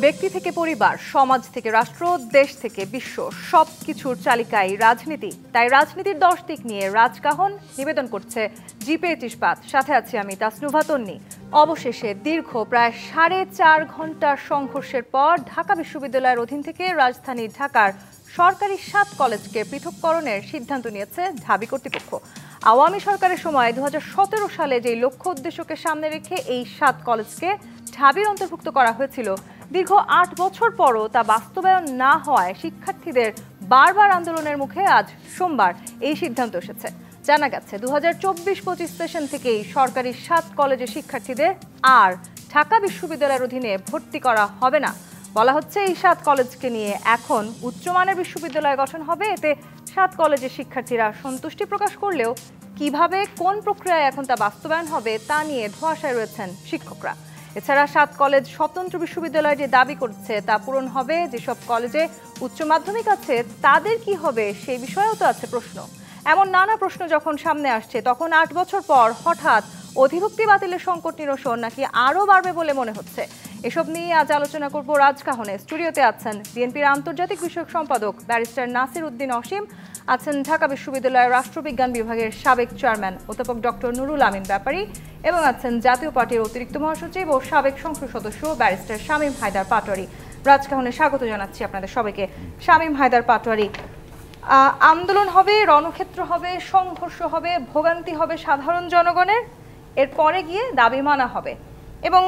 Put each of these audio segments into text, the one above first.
ব্যক্তি থেকে পরিবার, সমাজ থেকে রাষ্ট্র, দেশ থেকে বিশ্ব সবকিছুর চালিকাই রাজনীতি। তাই রাজনীতির 10 দিক নিয়ে রাজকাহন নিবেদন করছে জিপেচ ইস্পাত। সাথে আছি আমি তাসনুভা তন্নি। অবশেষে দীর্ঘ প্রায় 4.5 ঘন্টার সংঘর্ষের পর ঢাকা বিশ্ববিদ্যালয়ের অধীন থেকে রাজধানী ঢাকার সরকারি 7 কলেজকে পৃথককরণের সিদ্ধান্ত নিয়েছে ঢাবি কর্তৃপক্ষ। আওয়ামী সরকারের সময় 2017 সালে যে লক্ষ্য উদ্দেশ্যকে সামনে রেখে এই 7 কলেজকে ঢাবির অন্তর্ভুক্ত করা হয়েছিল, দীর্ঘ 8 বছর পরও তা বাস্তবায়ন না হওয়ায় শিক্ষার্থীদের বারবার আন্দোলনের মুখে আজ সোমবার এই সিদ্ধান্ত এসেছে। জানা গেছে 2024-25 সেশন থেকেই সরকারি 7 কলেজের শিক্ষার্থীদের আর ঢাকা বিশ্ববিদ্যালয়ের অধীনে ভর্তি করা হবে না। বলা হচ্ছে এই 7 কলেজকে নিয়ে এখন উচ্চমানের বিশ্ববিদ্যালয় গঠন হবে। এতে 7 কলেজের শিক্ষার্থীরা সন্তুষ্টি প্রকাশ করলেও কিভাবে কোন প্রক্রিয়ায় এখন তা বাস্তবায়ন হবে তা নিয়ে ধোঁয়াশায় রয়েছেন শিক্ষকরা। এছাড়া 7 কলেজ স্বতন্ত্র বিশ্ববিদ্যালয় যে দাবি করছে তা পূরণ হবে। যেসব কলেজে উচ্চ মাধ্যমিক আছে তাদের কি হবে সেই বিষয়েও তো আছে প্রশ্ন। এমন নানা প্রশ্ন যখন সামনে আসছে তখন 8 বছর পর হঠাৎ অধিভুক্তি বাতিলের সংকট নিরসন নাকি আরও বাড়বে বলে মনে হচ্ছে। এসব নিয়ে আজ আলোচনা করব রাজকাহনে। স্টুডিওতে আছেন বিএনপির আন্তর্জাতিক বিষয়ক সম্পাদক ব্যারিস্টার নাসির উদ্দিন অসীম, আছেন ঢাকা বিশ্ববিদ্যালয়ের রাষ্ট্রবিজ্ঞান বিভাগের সাবেক চেয়ারম্যান অধ্যাপক ডক্টর নুরুল আমিন ব্যাপারী এবং আছেন জাতীয় পার্টির অতিরিক্ত মহাসচিব ও সাবেক সংসদ সদস্য ব্যারিস্টার শামীম হায়দার পাটোয়ারি। রাজকাহনে স্বাগত জানাচ্ছি আপনাদের সবাইকে। শামীম হায়দার পাটোয়ারি, আন্দোলন হবে, রণক্ষেত্র হবে, সংঘর্ষ হবে, ভোগান্তি হবে সাধারণ জনগণের, এরপরে গিয়ে দাবি মানা হবে এবং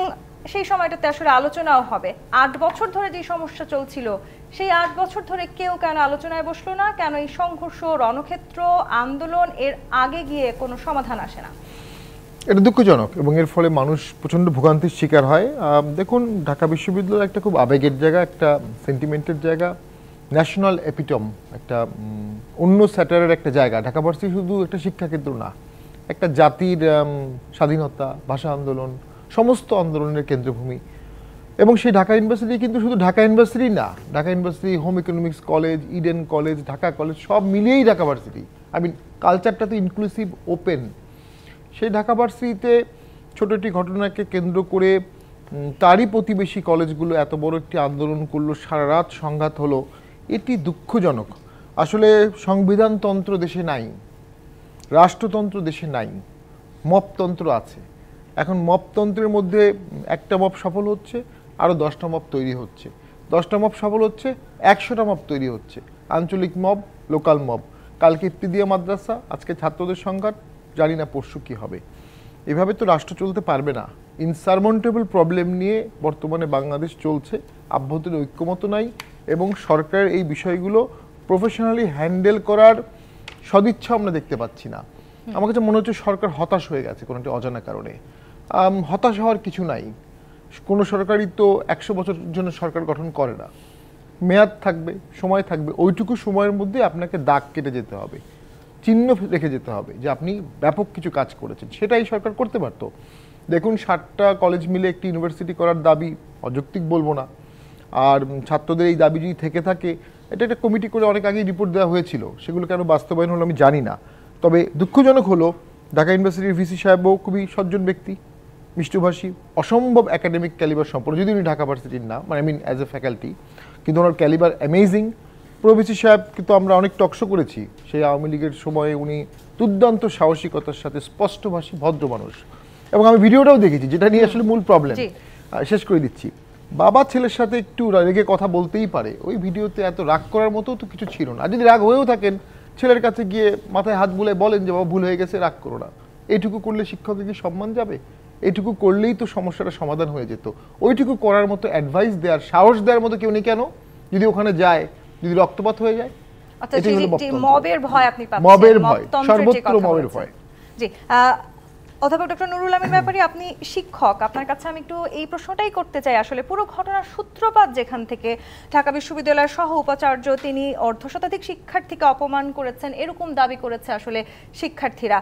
সেই সময়টাতে আসলে আলোচনাও হবে। 8 বছর ধরে যে সমস্যা চলছিল সেই 8 বছর ধরে কেউ কেন আলোচনায় বসলো না? কেন এই সংঘর্ষ, রণক্ষেত্র, আন্দোলন এর আগে গিয়ে কোনো সমাধান আসে না? এটা দুঃখজনক এবং এর ফলে মানুষ প্রচণ্ড ভোগান্তির শিকার হয়। দেখুন, ঢাকা বিশ্ববিদ্যালয় একটা খুব আবেগের জায়গা, একটা সেন্টিমেন্টের জায়গা, ন্যাশনাল এপিটম, একটা অন্য স্যাটারের একটা জায়গা। ঢাকা ভার্সিটি শুধু একটা শিক্ষাকেন্দ্র না, একটা জাতির স্বাধীনতা, ভাষা আন্দোলন, সমস্ত আন্দোলনের কেন্দ্রভূমি। এবং সেই ঢাকা ইউনিভার্সিটি কিন্তু শুধু ঢাকা ইউনিভার্সিটি না, Dhaka university, home economics college, Eden college, Dhaka college সব মিলিয়েই ঢাকা ভার্সিটি। কালচারটা তো ইনক্লুসিভ, ওপেন। সেই ঢাকা ভার্সিটিতে ছোট একটি ঘটনাকে কেন্দ্র করে তারই প্রতিবেশী কলেজগুলো এত বড় একটি আন্দোলন করলো, সারা রাত সংঘাত হলো। এটি দুঃখজনক। আসলে সংবিধানতন্ত্র দেশে নাই, রাষ্ট্রতন্ত্র দেশে নাই, মপতন্ত্র আছে। এখন মপতন্ত্রের মধ্যে একটা মপ সফল হচ্ছে, আরও 10টা মপ তৈরি হচ্ছে। 10টা মপ সফল হচ্ছে, 100টা মপ তৈরি হচ্ছে। আঞ্চলিক মব, লোকাল মব। কালকে ইফতিদিয়া মাদ্রাসা, আজকে ছাত্রদের সংঘাত, জানি না পরশু কী হবে। এভাবে তো রাষ্ট্র চলতে পারবে না। ইনসারমন্টেবল প্রবলেম নিয়ে বর্তমানে বাংলাদেশ চলছে, আভ্যন্তরীণ ঐক্যমত নাই এবং সরকারের এই বিষয়গুলো প্রফেশনালি হ্যান্ডেল করার সদিচ্ছা আমরা দেখতে পাচ্ছি না। আমার কাছে মনে হচ্ছে সরকার হতাশ হয়ে গেছে কোনো একটা অজানা কারণে। হতাশ হওয়ার কিছু নাই। কোনো সরকারই তো 100 বছরের জন্য সরকার গঠন করে না। মেয়াদ থাকবে, সময় থাকবে, ওইটুকু সময়ের মধ্যে আপনাকে দাগ কেটে যেতে হবে, চিহ্ন রেখে যেতে হবে যে আপনি ব্যাপক কিছু কাজ করেছেন। সেটাই সরকার করতে পারত। দেখুন, 7টা কলেজ মিলে একটি ইউনিভার্সিটি করার দাবি অযৌক্তিক বলবো না। আর ছাত্রদের এই দাবি যদি থেকে থাকে, এটা একটা কমিটি করে অনেক আগেই রিপোর্ট দেওয়া হয়েছিল, সেগুলো কেন বাস্তবায়ন হলো আমি জানি না। তবে দুঃখজনক হলো ঢাকা ইউনিভার্সিটির ভিসি সাহেবও খুবই সজ্জন ব্যক্তি, মিষ্টভাষী, অসম্ভব একাডেমিক ক্যালিবার সম্পন্ন, যদি উনি ঢাকা ভার্সিটির না, মানে অ্যাজ এ ফ্যাকাল্টি, কিন্তু ওনার ক্যালিবার অ্যামেজিং। প্রভিসি সাহেব কিন্তু আমরা অনেক টকশো করেছি, সেই আওয়ামী লীগের সময়ে উনি দুর্দান্ত সাহসিকতার সাথে স্পষ্টভাষী ভদ্র মানুষ। এবং আমি ভিডিওটাও দেখেছি, যেটা নিয়ে আসলে মূল প্রবলেম। শেষ করে দিচ্ছি, বাবা ছেলের সাথে একটু রেগে কথা বলতেই পারে, ওই ভিডিওতে এত রাগ করার মতো তো কিছু ছিল না। আর যদি রাগ হয়েও থাকেন, ছেলের কাছে গিয়ে মাথায় হাত বুলায় বলেন যে বাবা ভুল হয়ে গেছে, রাগ করো না। এইটুকু করলে শিক্ষকের কি সম্মান যাবে? এইটুকু করলেই তো সমস্যাটা সমাধান হয়ে যেত। ওইটুকু করার মতো অ্যাডভাইস দেওয়ার, সাহস দেওয়ার মতো কেউ নেই কেন? যদি ওখানে যায়, যদি রক্তপাত হয়ে যায়, মবের ভয় আপনি পাচ্ছেন, মবের ভয়, সর্বত্র মবের ভয়। জি, অধ্যাপক ডক্টর নুরুল আমিন ব্যাপারী, আপনি শিক্ষক, আপনার কাছে আমি একটু এই প্রশ্নটাই করতে চাই। আসলে পুরো ঘটনার সূত্রপাত যেখান থেকে, ঢাকা বিশ্ববিদ্যালয়ের সহ উপাচার্য তিনি অর্ধশতাধিক শিক্ষার্থীকে অপমান করেছেন এরকম দাবি করেছে আসলে শিক্ষার্থীরা।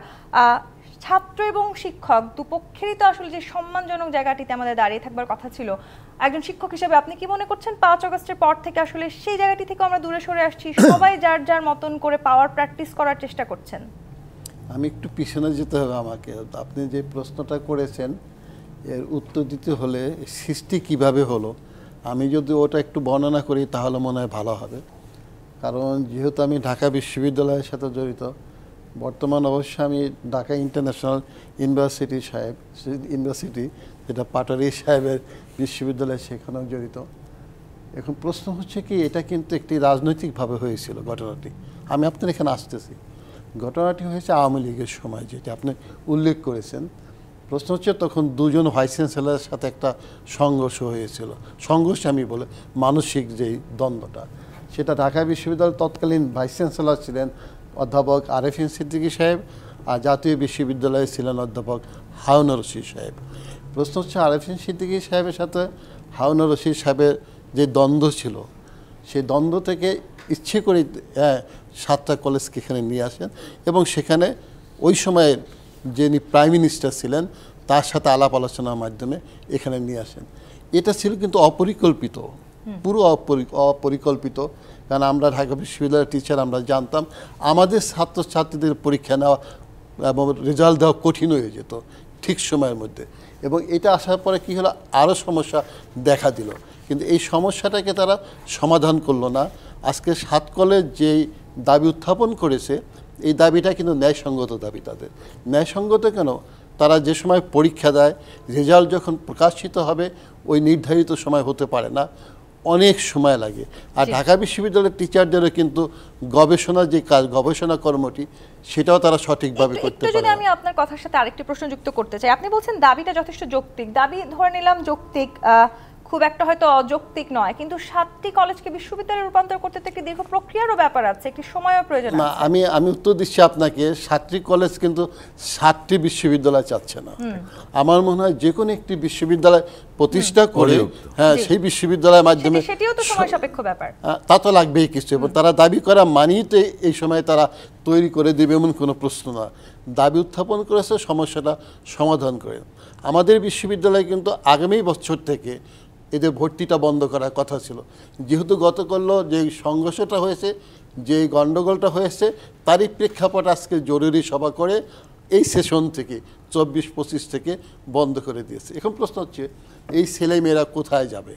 ছাত্র এবং শিক্ষক দুপক্ষেরই তো আসলে যে সম্মানজনক জায়গাটিতে আমাদের দাঁড়িয়ে থাকবার কথা ছিল, একজন শিক্ষক হিসেবে আপনি কি মনে করছেন 5 আগস্টের পর থেকে আসলে সেই জায়গাটি থেকে আমরা দূরে সরে আসছি, সবাই যার যার মতন করে পাওয়ার প্র্যাকটিস করার চেষ্টা করছেন? আমি একটু পিছনে যেতে হবে আমাকে। আপনি যে প্রশ্নটা করেছেন এর উত্তর দিতে হলে সৃষ্টি কিভাবে হলো, আমি যদি ওটা একটু বর্ণনা করি তাহলে মনে হয় ভালো হবে। কারণ যেহেতু আমি ঢাকা বিশ্ববিদ্যালয়ের সাথে জড়িত, বর্তমান অবশ্যই আমি ঢাকা ইন্টারন্যাশনাল ইউনিভার্সিটি যেটা পাটারি সাহেবের বিশ্ববিদ্যালয়, সেখানেও জড়িত। এখন প্রশ্ন হচ্ছে কি, এটা কিন্তু একটি রাজনৈতিকভাবে হয়েছিল ঘটনাটি। আমি আপনার এখানে আসতেছি। ঘটনাটি হয়েছে আওয়ামী লীগের সময়, যেটা আপনি উল্লেখ করেছেন। প্রশ্ন হচ্ছে তখন দুজন ভাইস চ্যান্সেলরের সাথে একটা সংঘর্ষ হয়েছিল। সংঘর্ষ আমি বলে মানসিক যেই দ্বন্দ্বটা, সেটা ঢাকা বিশ্ববিদ্যালয়ের তৎকালীন ভাইস চ্যান্সেলর ছিলেন অধ্যাপক আরেফিন সিদ্দিকী সাহেব, আর জাতীয় বিশ্ববিদ্যালয়ে ছিলেন অধ্যাপক হারুনুর রশিদ সাহেব। প্রশ্ন হচ্ছে আরেফিন সিদ্দিকী সাহেবের সাথে হারুনুর রশিদ সাহেবের যে দ্বন্দ্ব ছিল, সেই দ্বন্দ্ব থেকে ইচ্ছে করে 7টা কলেজকে এখানে নিয়ে আসেন এবং সেখানে ওই সময়ের যিনি প্রাইম মিনিস্টার ছিলেন তার সাথে আলাপ আলোচনার মাধ্যমে এখানে নিয়ে আসেন। এটা ছিল কিন্তু অপরিকল্পিত, পুরো অপরিকল্পিত। কারণ আমরা ঢাকা বিশ্ববিদ্যালয়ের টিচার, আমরা জানতাম আমাদের ছাত্রছাত্রীদের পরীক্ষা নেওয়া এবং রেজাল্ট দেওয়া কঠিন হয়ে যেত ঠিক সময়ের মধ্যে। এবং এটা আসার পরে কি হলো, আরও সমস্যা দেখা দিল। কিন্তু এই সমস্যাটাকে তারা সমাধান করলো না। আজকে 7 কলেজ যেই দাবি উত্থাপন করেছে, এই দাবিটা কিন্তু ন্যায়সঙ্গত দাবি। তাদের ন্যায়সঙ্গত কেন? তারা যে সময় পরীক্ষা দেয়, রেজাল্ট যখন প্রকাশিত হবে ওই নির্ধারিত সময় হতে পারে না, অনেক সময় লাগে। আর ঢাকা বিশ্ববিদ্যালয়ের টিচারদেরও কিন্তু গবেষণার যে কাজ, গবেষণা কর্মটি, সেটাও তারা সঠিকভাবে করতে পারে না। যদি আমি আপনার কথার সাথে আরেকটি প্রশ্ন যুক্ত করতে চাই, আপনি বলছেন দাবিটা যথেষ্ট যৌক্তিক, দাবি ধরে নিলাম যৌক্তিক, খুব একটা হয়তো অযৌক্তিক নয়, কিন্তু 7টি কলেজকে বিশ্ববিদ্যালয়ে রূপান্তর করতে তো একটি দীর্ঘ প্রক্রিয়ারও ব্যাপার আছে, একটি সময়ও প্রয়োজন আছে। না, আমি উত্তর দিচ্ছি আপনাকে। 7টি কলেজ কিন্তু 7টি বিশ্ববিদ্যালয় চাচ্ছে না। আমার মনে হয় যে কোনো একটি বিশ্ববিদ্যালয় প্রতিষ্ঠা করে, সেই বিশ্ববিদ্যালয়ের মাধ্যমে, সেটিও তো সময় সাপেক্ষ ব্যাপার, তা তো লাগবেই কিছু। এবং তারা দাবি করা মানেই তো এই সময় তারা তৈরি করে দেবে এমন কোনো প্রশ্ন না। দাবি উত্থাপন করেছে, সমস্যাটা সমাধান করে। আমাদের বিশ্ববিদ্যালয় কিন্তু আগামী বছর থেকে এদের ভর্তিটা বন্ধ করার কথা ছিল। যেহেতু গতকাল যে সংঘর্ষটা হয়েছে, যে গণ্ডগোলটা হয়েছে, তারই প্রেক্ষাপট আজকে জরুরি সভা করে এই সেশন থেকে 24-25 থেকে বন্ধ করে দিয়েছে। এখন প্রশ্ন হচ্ছে, এই ছেলেমেয়েরা কোথায় যাবে?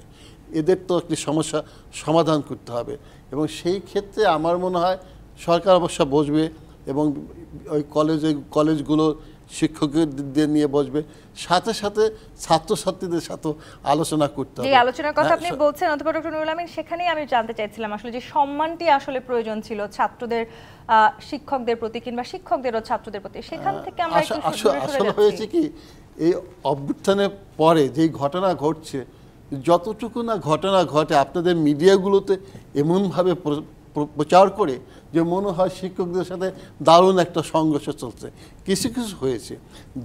এদের তো একটি সমস্যা সমাধান করতে হবে। এবং সেই ক্ষেত্রে আমার মনে হয় সরকার অবশ্য বসবে এবং ওই কলেজগুলো শিক্ষকদের নিয়ে বসবে, সাথে সাথে ছাত্রছাত্রীদের সাথে আলোচনা করতে হবে। যে আলোচনার কথা আপনি বলছেন অধ্যাপক ডক্টর নুরুল আমিন, সেখানেই আমি জানতে চাইছিলাম আসলে যে সম্মানটি আসলে প্রয়োজন ছিল ছাত্রদের শিক্ষকদের প্রতি, কিংবা শিক্ষকদেরও ছাত্রদের প্রতি, সেখান থেকে আমরা আসলে হয়েছে কি, এই অভ্যুত্থানের পরে যেই ঘটনা ঘটছে, যতটুকু না ঘটনা ঘটে আপনাদের মিডিয়াগুলোতে এমনভাবে প্রচার করে যে মনে হয় শিক্ষকদের সাথে দারুণ একটা সংঘর্ষ চলছে। কিছু কিছু হয়েছে,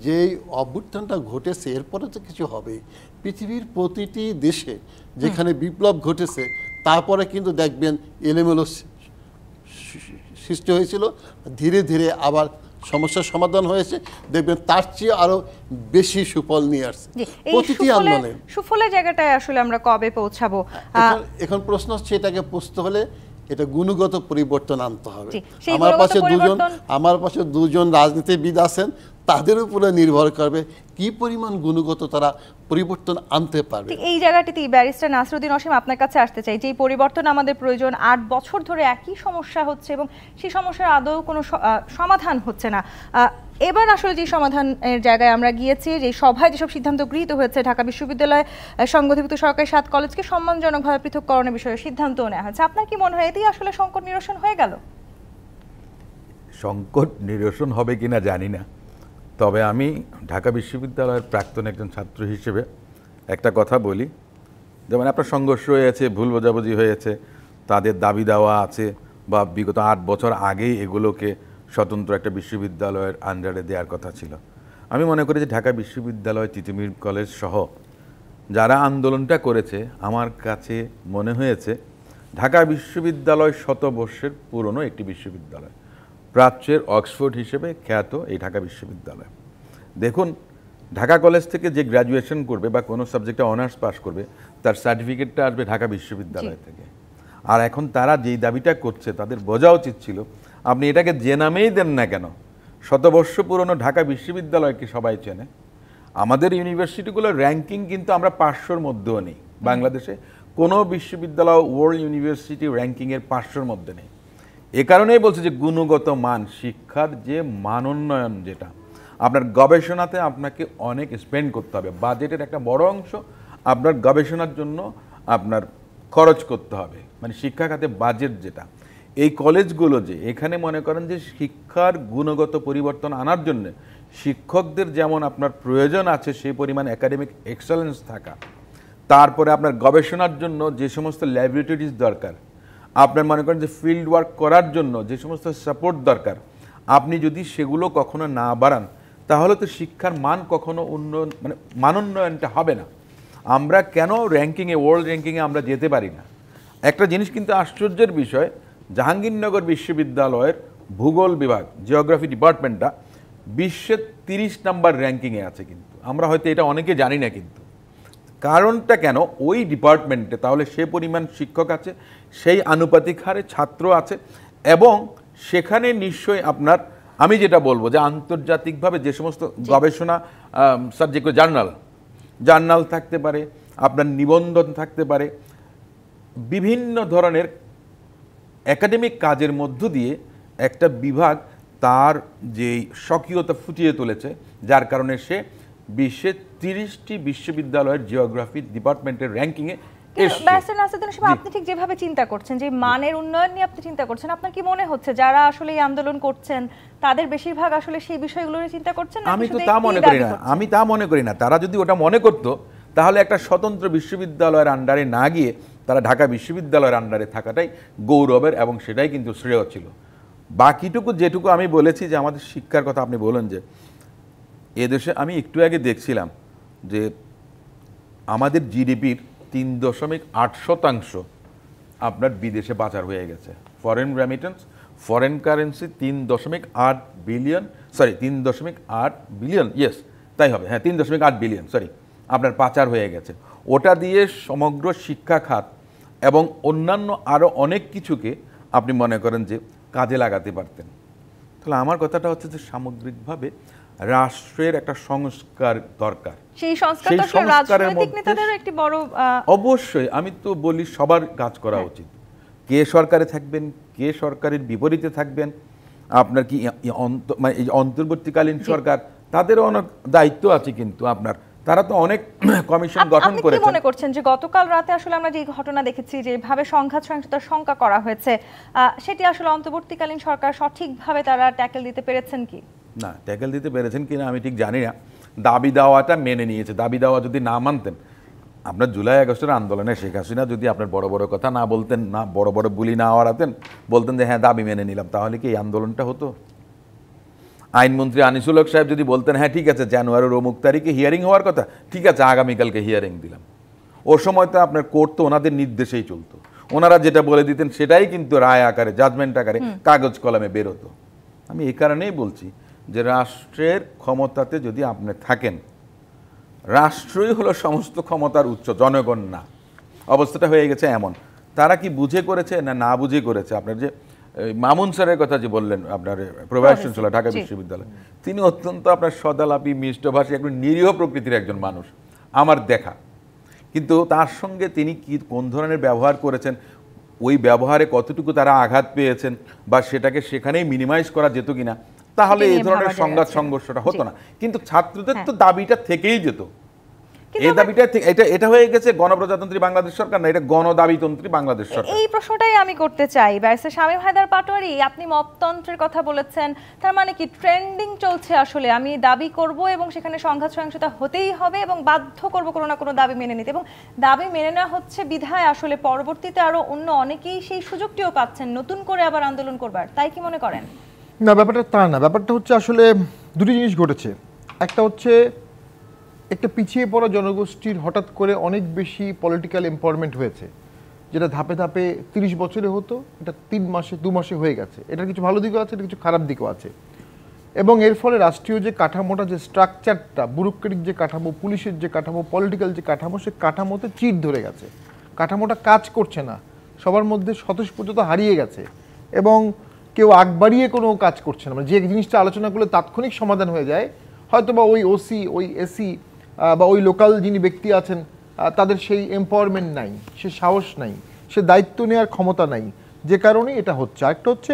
যেই অভ্যুত্থানটা ঘটেছে এরপরে তো কিছু হবেই। পৃথিবীর প্রতিটি দেশে যেখানে বিপ্লব ঘটেছে, তারপরে কিন্তু দেখবেন এলোমেলো সৃষ্টি হয়েছিল, ধীরে ধীরে আবার সমস্যার সমাধান হয়েছে, দেখবেন তার চেয়ে আরো বেশি সুফল নিয়ে আসছে প্রতিটি আন্দোলনে। সুফলের জায়গাটায় আসলে আমরা কবে পৌঁছাবো? এখন প্রশ্ন হচ্ছে, এটাকে পৌঁছতে হলে এটা গুণগত পরিবর্তন আনতে হবে। আমার পাশে দুজন রাজনীতিবিদ আছেন, তাদের উপরে নির্ভর করবে কি পরিমাণ গুণগত তারা পরিবর্তন আনতে পারবে। এই জায়গাটিতে ব্যারিস্টার নাসিরউদ্দিন অসীম আপনার কাছে আসতে চাই, যে এই পরিবর্তন আমাদের প্রয়োজন। 8 বছর ধরে একই সমস্যা হচ্ছে এবং সেই সমস্যার আদৌ কোনো সমাধান হচ্ছে না। এবার আসলে যে সমাধানের জায়গায় আমরা গিয়েছি, যে সভায় যেসব সিদ্ধান্ত গৃহীত হয়েছে, ঢাকা বিশ্ববিদ্যালয় সংগঠিত সরকারি 7 কলেজকে সম্মানজনকভাবে পৃথককরণের বিষয়ে সিদ্ধান্ত নেওয়া হয়েছে। আপনার কি মনে হয় এতেই আসলে সংকট নিরসন হয়ে গেল? সংকট নিরসন হবে কিনা জানি না, তবে আমি ঢাকা বিশ্ববিদ্যালয়ের প্রাক্তন একজন ছাত্র হিসেবে একটা কথা বলি। যেমন আপনার সংঘর্ষ হয়েছে, ভুল বোঝাবুঝি হয়েছে, তাদের দাবি দেওয়া আছে, বা বিগত 8 বছর আগেই এগুলোকে স্বতন্ত্র একটা বিশ্ববিদ্যালয়ের আন্ডারে দেওয়ার কথা ছিল। আমি মনে করি যে ঢাকা বিশ্ববিদ্যালয়, তিতুমির কলেজ সহ যারা আন্দোলনটা করেছে, আমার কাছে মনে হয়েছে ঢাকা বিশ্ববিদ্যালয় শতবর্ষের পুরনো একটি বিশ্ববিদ্যালয়, প্রাচ্যের অক্সফোর্ড হিসেবে খ্যাত এই ঢাকা বিশ্ববিদ্যালয়। দেখুন, ঢাকা কলেজ থেকে যে গ্র্যাজুয়েশন করবে বা কোনো সাবজেক্টে অনার্স পাস করবে, তার সার্টিফিকেটটা আসবে ঢাকা বিশ্ববিদ্যালয় থেকে। আর এখন তারা যেই দাবিটা করছে, তাদের বোঝা উচিত ছিল, আপনি এটাকে যে নামেই দেন না কেন, শতবর্ষ পুরনো ঢাকা বিশ্ববিদ্যালয়কে সবাই চেনে। আমাদের ইউনিভার্সিটিগুলোর র্যাঙ্কিং কিন্তু আমরা 500-র মধ্যেও নেই, বাংলাদেশে কোনো বিশ্ববিদ্যালয় ওয়ার্ল্ড ইউনিভার্সিটি র্যাঙ্কিংয়ের 500-র মধ্যে নেই। এ কারণেই বলছে যে গুণগত মান, শিক্ষার যে মানোন্নয়ন, যেটা আপনার গবেষণাতে আপনাকে অনেক স্পেন্ড করতে হবে, বাজেটের একটা বড় অংশ আপনার গবেষণার জন্য আপনার খরচ করতে হবে, মানে শিক্ষা খাতে বাজেট যেটা। এই কলেজগুলো যে এখানে মনে করেন যে শিক্ষার গুণগত পরিবর্তন আনার জন্য শিক্ষকদের যেমন আপনার প্রয়োজন আছে সেই পরিমাণ একাডেমিক এক্সেলেন্স থাকা, তারপরে আপনার গবেষণার জন্য যে সমস্ত ল্যাবরেটরিজ দরকার, আপনার মনে করেন যে ফিল্ড ওয়ার্ক করার জন্য যে সমস্ত সাপোর্ট দরকার, আপনি যদি সেগুলো কখনো না বাড়ান তাহলে তো শিক্ষার মান কখনো উন্নয়ন, মানে মানোন্নয়নটা হবে না। আমরা কেন র্যাঙ্কিংয়ে, ওয়ার্ল্ড র্যাঙ্কিংয়ে আমরা যেতে পারি না? একটা জিনিস কিন্তু আশ্চর্যের বিষয়, জাহাঙ্গীরনগর বিশ্ববিদ্যালয়ের ভূগোল বিভাগ, জিওগ্রাফি ডিপার্টমেন্টটা বিশ্বের 30 নাম্বার র্যাঙ্কিংয়ে আছে, কিন্তু আমরা হয়তো এটা অনেকে জানি না। কিন্তু কারণটা কেন? ওই ডিপার্টমেন্টে তাহলে সে পরিমাণ শিক্ষক আছে, সেই আনুপাতিক হারে ছাত্র আছে, এবং সেখানে নিশ্চয়ই আপনার, আমি যেটা বলবো যে আন্তর্জাতিকভাবে যে সমস্ত গবেষণা সাবজেক্ট, জার্নাল থাকতে পারে, আপনার নিবন্ধন থাকতে পারে, বিভিন্ন ধরনের একাডেমিক কাজের মধ্য দিয়ে একটা বিভাগ তার যে স্বকীয়তা ফুটিয়ে তুলেছে, যার কারণে সে বিশ্বের 30টি বিশ্ববিদ্যালয়ের জিওগ্রাফি ডিপার্টমেন্টের র্যাঙ্কিংয়ে আপনি ঠিক যেভাবে চিন্তা করছেন, যে মানের উন্নয়ন নিয়ে আপনি চিন্তা করছেন, আপনার কি মনে হচ্ছে যারা আসলে এই আন্দোলন করছেন তাদের বেশিরভাগ আসলে সেই বিষয়গুলো চিন্তা করছেন? আমি তো তা মনে করি না, আমি তা মনে করি না। তারা যদি ওটা মনে করতো তাহলে একটা স্বতন্ত্র বিশ্ববিদ্যালয়ের আন্ডারে না গিয়ে তারা ঢাকা বিশ্ববিদ্যালয়ের আন্ডারে থাকাটাই গৌরবের, এবং সেটাই কিন্তু শ্রেয় ছিল। বাকিটুকু যেটুকু আমি বলেছি যে আমাদের শিক্ষার কথা আপনি বলেন, যে এদেশে আমি একটু আগে দেখছিলাম যে আমাদের জিডিপির 3.8% আপনার বিদেশে পাচার হয়ে গেছে। Foreign remittance, foreign currency 3.8 billion, sorry 3.8 billion, yes তাই হবে, হ্যাঁ 3.8 বিলিয়ন, সরি, আপনার পাচার হয়ে গেছে। ওটা দিয়ে সমগ্র শিক্ষা খাত এবং অন্যান্য আরও অনেক কিছুকে আপনি মনে করেন যে কাজে লাগাতে পারতেন। তাহলে আমার কথাটা হচ্ছে যে সামগ্রিকভাবে রাষ্ট্রের একটা সংস্কার দরকার। সেই সংস্কারের নেতাদেরও একটি বড়, অবশ্যই আমি তো বলি সবার কাজ করা উচিত। কে সরকারে থাকবেন, কে সরকারের বিপরীতে থাকবেন, আপনার কি মানে এই অন্তর্বর্তীকালীন সরকার, তাদেরও অনেক দায়িত্ব আছে। কিন্তু আপনার তারা তো অনেক কমিশন গঠন করেছেন। আপনি কি মনে করছেন যে গতকাল রাতে আসলে আমরা যে ঘটনা দেখেছি, যেভাবে সংঘাত সহিংসতার শঙ্কা করা হয়েছে, সেটি আসলে অন্তর্বর্তীকালীন সরকার সঠিকভাবে তারা ট্যাকেল দিতে পেরেছেন কি না? ট্যাকেল দিতে পেরেছেন কিনা আমি ঠিক জানি না। দাবি দাওয়াটা মেনে নিয়েছে। দাবি দাওয়া যদি না মানতেন, আপনার জুলাই আগস্টের আন্দোলনে শেখ হাসিনা যদি আপনার বড় বড় কথা না বলতেন, না বড় বড় বুলি না আওড়াতেন, বলতেন যে হ্যাঁ দাবি মেনে নিলাম, তাহলে কি এই আন্দোলনটা হতো? আইনমন্ত্রী আনিসুল হক সাহেব যদি বলতেন হ্যাঁ ঠিক আছে জানুয়ারির অমুক তারিখে হিয়ারিং হওয়ার কথা, ঠিক আছে আগামীকালকে হিয়ারিং দিলাম, ওর সময় তো আপনার কোর্ট তো ওনাদের নির্দেশেই চলতো। ওনারা যেটা বলে দিতেন সেটাই কিন্তু রায় আকারে, জাজমেন্ট আকারে কাগজ কলমে বেরোতো। আমি এই কারণেই বলছি যে রাষ্ট্রের ক্ষমতাতে যদি আপনি থাকেন, রাষ্ট্রই হলো সমস্ত ক্ষমতার উৎস, জনগণ না। অবস্থাটা হয়ে গেছে এমন। তারা কি বুঝে করেছে না না বুঝে করেছে? আপনার যে মামুন স্যারের কথা যে বললেন, আপনার প্রভাষণ ছিল ঢাকা বিশ্ববিদ্যালয়, তিনি অত্যন্ত আপনার সদালাপী, মিষ্টভাষী, একজন নিরীহ প্রকৃতির একজন মানুষ আমার দেখা। কিন্তু তার সঙ্গে তিনি কি কোন ধরনের ব্যবহার করেছেন, ওই ব্যবহারে কতটুকু তারা আঘাত পেয়েছেন, বা সেটাকে সেখানেই মিনিমাইজ করা যেত কিনা, তাহলে এই ধরনের সংঘাত সংঘর্ষটা হতো না। কিন্তু ছাত্রদের তো দাবিটা থেকেই যেত। এই দাবিটা এটা হয়ে গেছে গণপ্রজাতন্ত্রী বাংলাদেশ সরকার না, এটা গণদাবিতন্ত্রী বাংলাদেশ সরকার। এই প্রশ্নটাই আমি করতে চাই। ব্যারিস্টার শামীম হায়দার পাটোয়ারি, আপনি মপতন্ত্রের কথা বলেছেন, তার মানে কি ট্রেন্ডিং চলছে আসলে আমি দাবি করব এবং সেখানে সংঘাত সহিংসতা হতেই হবে এবং বাধ্য করব কোনো না কোনো দাবি মেনে নিতে, এবং দাবি মেনে নেওয়া হচ্ছে বিধায় আসলে পরবর্তীতে আরো অন্য অনেকেই সেই সুযোগটিও পাচ্ছেন নতুন করে আবার আন্দোলন করবার, তাই কি মনে করেন? না, ব্যাপারটা তা না। ব্যাপারটা হচ্ছে আসলে দুটি জিনিস ঘটেছে। একটা হচ্ছে একটা পিছিয়ে পড়া জনগোষ্ঠীর হঠাৎ করে অনেক বেশি পলিটিক্যাল এম্পাওয়ারমেন্ট হয়েছে, যেটা ধাপে ধাপে 30 বছরে হতো, এটা 3 মাসে 2 মাসে হয়ে গেছে। এটার কিছু ভালো দিকও আছে, এটা কিছু খারাপ দিকও আছে। এবং এর ফলে রাষ্ট্রীয় যে কাঠামোটা, যে স্ট্রাকচারটা, ব্যুরোক্রেটিক যে কাঠামো, পুলিশের যে কাঠামো, পলিটিক্যাল যে কাঠামো, সে কাঠামোতে চিট ধরে গেছে। কাঠামোটা কাজ করছে না, সবার মধ্যে স্বতঃস্ফূর্ততা হারিয়ে গেছে, এবং কেউ আগ বাড়িয়ে কোনো কাজ করছে না। মানে যে জিনিসটা আলোচনা করলে তাৎক্ষণিক সমাধান হয়ে যায়, হয়তো বা ওই ওসি, ওই এসি বা ওই লোকাল যিনি ব্যক্তি আছেন তাদের সেই এম্পাওয়ারমেন্ট নাই, সে সাহস নাই, সে দায়িত্ব নেওয়ার ক্ষমতা নাই, যে কারণে এটা হচ্ছে। আরেকটা হচ্ছে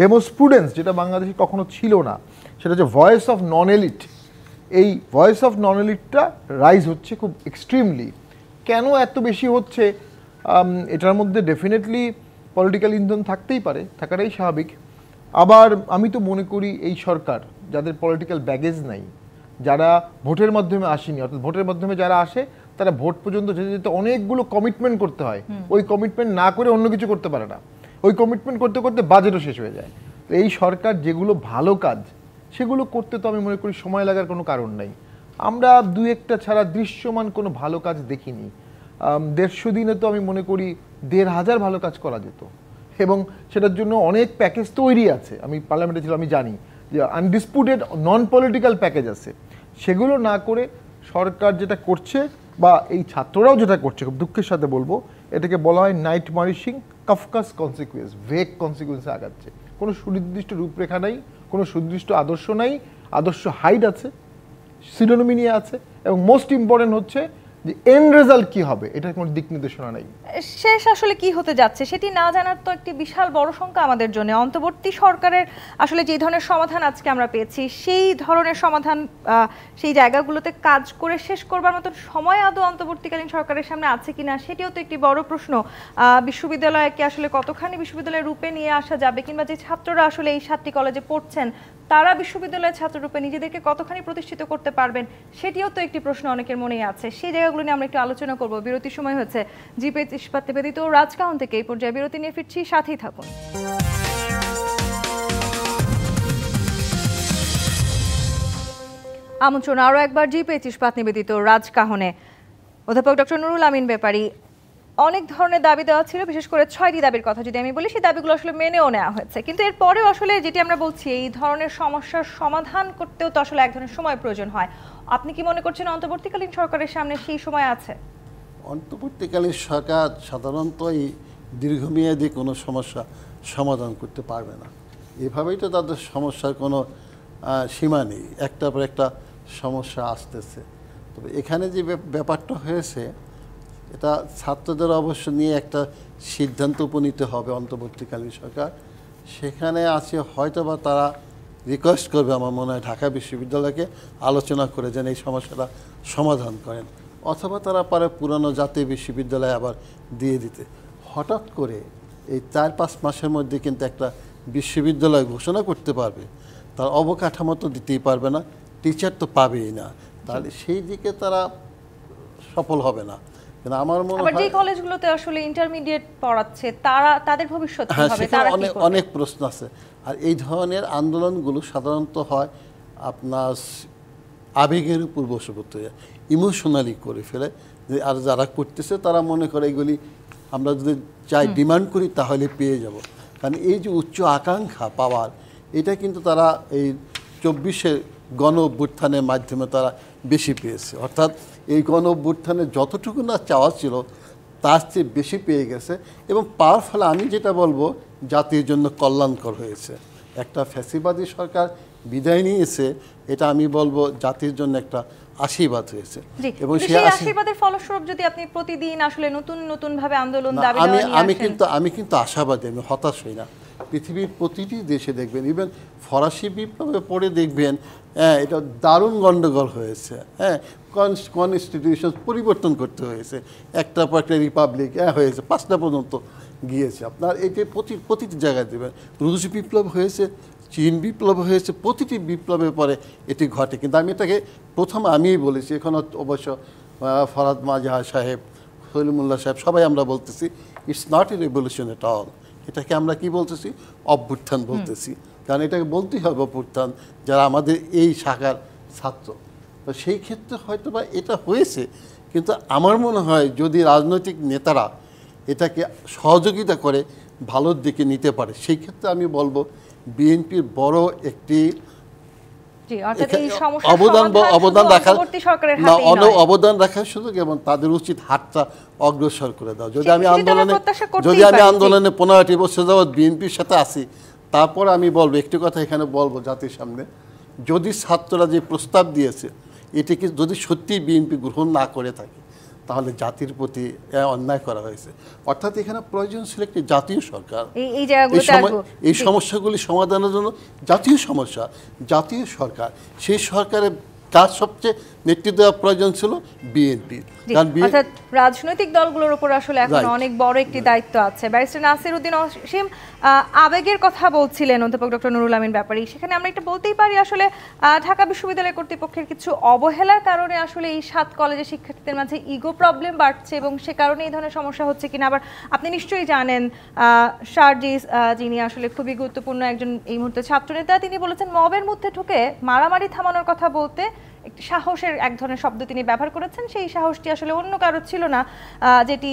ডেমোস্টুডেন্স, যেটা বাংলাদেশে কখনো ছিল না, সেটা হচ্ছে ভয়েস অফ নন এলিট। এই ভয়েস অফ নন এলিটটা রাইজ হচ্ছে খুব এক্সট্রিমলি। কেন এত বেশি হচ্ছে? এটার মধ্যে ডেফিনেটলি পলিটিক্যাল ইন্ধন থাকতেই পারে, থাকাটাই স্বাভাবিক। আবার আমি তো মনে করি এই সরকার, যাদের পলিটিক্যাল ব্যাগেজ নাই, যারা ভোটের মাধ্যমে আসেনি, অর্থাৎ ভোটের মাধ্যমে যারা আসে তারা ভোট পর্যন্ত যেতে যেতে অনেকগুলো কমিটমেন্ট করতে হয়, ওই কমিটমেন্ট না করে অন্য কিছু করতে পারে না, ওই কমিটমেন্ট করতে করতে বাজেটও শেষ হয়ে যায়। তো এই সরকার যেগুলো ভালো কাজ সেগুলো করতে তো আমি মনে করি সময় লাগার কোনো কারণ নাই। আমরা দু একটা ছাড়া দৃশ্যমান কোনো ভালো কাজ দেখিনি। 150 দিনে তো আমি মনে করি 1500 ভালো কাজ করা যেত, এবং সেটার জন্য অনেক প্যাকেজ তৈরি আছে। আমি পার্লামেন্টে ছিলাম, আমি জানি যে আনডিসপুটেড নন পলিটিক্যাল প্যাকেজ আছে। সেগুলো না করে সরকার যেটা করছে, বা এই ছাত্ররাও যেটা করছে, খুব দুঃখের সাথে বলবো, এটাকে বলা হয় নাইট মারিশিং, কাফকাস কনসিকুয়েন্স, ভেগ কনসিকুয়েন্সে আগাচ্ছে। কোনো সুনির্দিষ্ট রূপরেখা নাই, কোনো সুনির্দিষ্ট আদর্শ নাই, আদর্শ হাইড আছে, সিনোনিমি নিয়ে আছে, এবং মোস্ট ইম্পর্টেন্ট হচ্ছে যে এন্ড রেজাল্ট কি হবে এটার কোনো দিক নির্দেশনা নাই। শেষ আসলে কি হতে যাচ্ছে সেটি না জানার তো একটি বিশাল বড় সংখ্যা আমাদের জন্য। অন্তর্বর্তী সরকারের আসলে যে ধরনের সমাধান আজকে আমরা পেয়েছি, সেই ধরনের সমাধান সেই জায়গাগুলোতে কাজ করে শেষ করবার মতো সময় আদৌ অন্তর্বর্তীকালীন সরকারের সামনে আছে কিনা সেটিও তো একটি বড় প্রশ্ন। বিশ্ববিদ্যালয়কে আসলে কতখানি বিশ্ববিদ্যালয়ের রূপে নিয়ে আসা যাবে, কিংবা যে ছাত্ররা আসলে এই 7টি কলেজে পড়ছেন তারা বিশ্ববিদ্যালয়ের ছাত্ররূপে নিজেদেরকে কতখানি প্রতিষ্ঠিত করতে পারবেন, সেটিও তো একটি প্রশ্ন অনেকের মনেই আছে। সেই জায়গাগুলো নিয়ে আমরা একটু আলোচনা করব। বিরতির সময় হচ্ছে। জিপে ইস্পাত নিবেদিত রাজকাহন থেকে এই পর্যায়ে বিরতি নিয়ে ফিরছি, সাথেই থাকুন। আমন্ত্রণ আরও একবার জিপে ইস্পাত নিবেদিত রাজকাহনে। অধ্যাপক ডক্টর নুরুল আমিন ব্যাপারী, অনেক ধরনের দাবি দেওয়া ছিল, বিশেষ করে 6টি দাবির কথা যদি আমি বলি, সেই দাবিগুলো আসলে মেনেও নেওয়া হয়েছে। কিন্তু এরপরেও আসলে যেটি আমরা বলছি, এই ধরনের সমস্যার সমাধান করতেও তো আসলে এক ধরনের সময় প্রয়োজন হয়। আপনি কি মনে করছেন অন্তর্বর্তীকালীন সরকারের সামনে সেই সময় আছে? অন্তর্বর্তীকালীন সরকার সাধারণত এই দীর্ঘমেয়াদী কোনো সমস্যা সমাধান করতে পারবে না। এভাবেই তো তাদের সমস্যার কোনো সীমা নেই, একটার পর একটা সমস্যা আসতেছে। তবে এখানে যে ব্যাপারটা হয়েছে, এটা ছাত্রদের অবশ্য নিয়ে একটা সিদ্ধান্ত উপনীত হবে অন্তর্বর্তীকালীন সরকার। সেখানে আছে হয়তো বা তারা রিকোয়েস্ট করবে, আমার মনে হয়, ঢাকা বিশ্ববিদ্যালয়কে আলোচনা করে যেন এই সমস্যাটা সমাধান করেন, অথবা তারা পারে পুরানো জাতীয় বিশ্ববিদ্যালয় আবার দিয়ে দিতে। হঠাৎ করে এই 4-5 মাসের মধ্যে কিন্তু একটা বিশ্ববিদ্যালয় ঘোষণা করতে পারবে, তার অবকাঠামো তো দিতেই পারবে না, টিচার তো পাবেই না, তাহলে সেই দিকে তারা সফল হবে না। কিন্তু আমার মনে হয় যে কলেজগুলোতে আসলে ইন্টারমিডিয়েট পড়াচ্ছে তাদের ভবিষ্যৎ কি হবে, তারা কি করবে? অনেক প্রশ্ন আছে। আর এই ধরনের আন্দোলনগুলো সাধারণত হয় আপনার আবেগের উপর বসে করতে যায়, ইমোশনালি করে ফেলে। আর যারা করতেছে তারা মনে করে এগুলি আমরা যদি চাই ডিমান্ড করি তাহলে পেয়ে যাব। কারণ এই যে উচ্চ আকাঙ্ক্ষা পাওয়ার, এটা কিন্তু তারা এই 24-এর গণ অভ্যুত্থানের মাধ্যমে তারা বেশি পেয়েছে। অর্থাৎ এই গণ অভ্যুত্থানে যতটুকু না চাওয়া ছিল তার চেয়ে বেশি পেয়ে গেছে, এবং পাওয়ার ফলে আমি যেটা বলবো জাতির জন্য কল্যাণকর হয়েছে। একটা ফ্যাসিবাদী সরকার বিদায় নিয়েছে, এটা আমি বলবো জাতির জন্য একটা আশীর্বাদ হয়েছে। এবং সেই আশীর্বাদের ফলস্বরূপ যদি আপনি প্রতিদিন আসলে নতুন নতুন ভাবে আন্দোলন দাবি নিয়ে আসেন, আমি কিন্তু আশাবাদী, আমি হতাশ হই না। পৃথিবীর প্রতিটি দেশে দেখবেন, ইভেন ফরাসি বিপ্লবে পড়ে দেখবেন, এটা দারুণ গণ্ডগোল হয়েছে। কনস্টিটিউশন পরিবর্তন করতে হয়েছে, একটা পর একটা রিপাবলিক হয়েছে, 5টা পর্যন্ত গিয়েছে। আপনার এটি প্রতিটি জায়গায় দেবেন, রুশ বিপ্লব হয়েছে, চীন বিপ্লব হয়েছে, প্রতিটি বিপ্লবের পরে এটি ঘটে। কিন্তু আমি এটাকে আমিই বলেছি, এখন অবশ্য ফরাদ মাজাহার সাহেব, সলিমুল্লাহ সাহেব, সবাই আমরা বলতেছি it's not a revolution at all. এটাকে আমরা কি বলতেছি? অভ্যুত্থান বলতেছি। কারণ এটাকে বলতেই হবে অভ্যুত্থান, যারা আমাদের এই শাখার ছাত্র। তো সেই ক্ষেত্রে হয়তো বা এটা হয়েছে, কিন্তু আমার মনে হয় যদি রাজনৈতিক নেতারা এটাকে সহযোগিতা করে ভালোর দিকে নিতে পারে, সেই ক্ষেত্রে আমি বলবো বিএনপির বড় একটি অবদান রাখার সুযোগ, এবং তাদের উচিত হাতটা অগ্রসর করে দাও। যদি আমি আন্দোলনে 15টি বছর যাবৎ বিএনপির সাথে আছি, তারপর আমি বলবো একটি কথা এখানে বলবো জাতির সামনে, যদি ছাত্ররা যে প্রস্তাব দিয়েছে এটিকে যদি সত্যি বিএনপি গ্রহণ না করে থাকে, তাহলে জাতির প্রতি অন্যায় করা হয়েছে। অর্থাৎ এখানে প্রয়োজন ছিল একটি জাতীয় সরকার। এই সমস্যাগুলি সমাধানের জন্য জাতীয় সমস্যা, জাতীয় সরকার, সেই সরকারের কাজ সবচেয়ে নেতৃত্ব দেওয়া প্রয়োজন ছিল বিএনপি। অর্থাৎ রাজনৈতিক দলগুলোর উপর আসলে এখন অনেক বড় একটি দায়িত্ব আছে। ব্যারিস্টার নাসির উদ্দিন অসীম আবেগের কথা বলছিলেন অধ্যাপক ডক্টর নুরুল আমিন ব্যাপারী, সেখানে আমরা একটা বলতেই পারি আসলে ঢাকা বিশ্ববিদ্যালয় কর্তৃপক্ষের কিছু অবহেলার কারণে আসলে এই 7 কলেজের শিক্ষার্থীদের মাঝে ইগো প্রবলেম বাড়ছে এবং সে কারণে এই ধরনের সমস্যা হচ্ছে কিনা। আবার আপনি নিশ্চয়ই জানেন শারজিস, যিনি আসলে খুবই গুরুত্বপূর্ণ একজন এই মুহূর্তে ছাত্রনেতা, তিনি বলেছেন মবের মধ্যে ঢুকে মারামারি থামানোর কথা বলতে একটি সাহসের এক ধরনের শব্দ তিনি ব্যবহার করেছেন। সেই সাহসটি আসলে অন্য কারো ছিল না, যেটি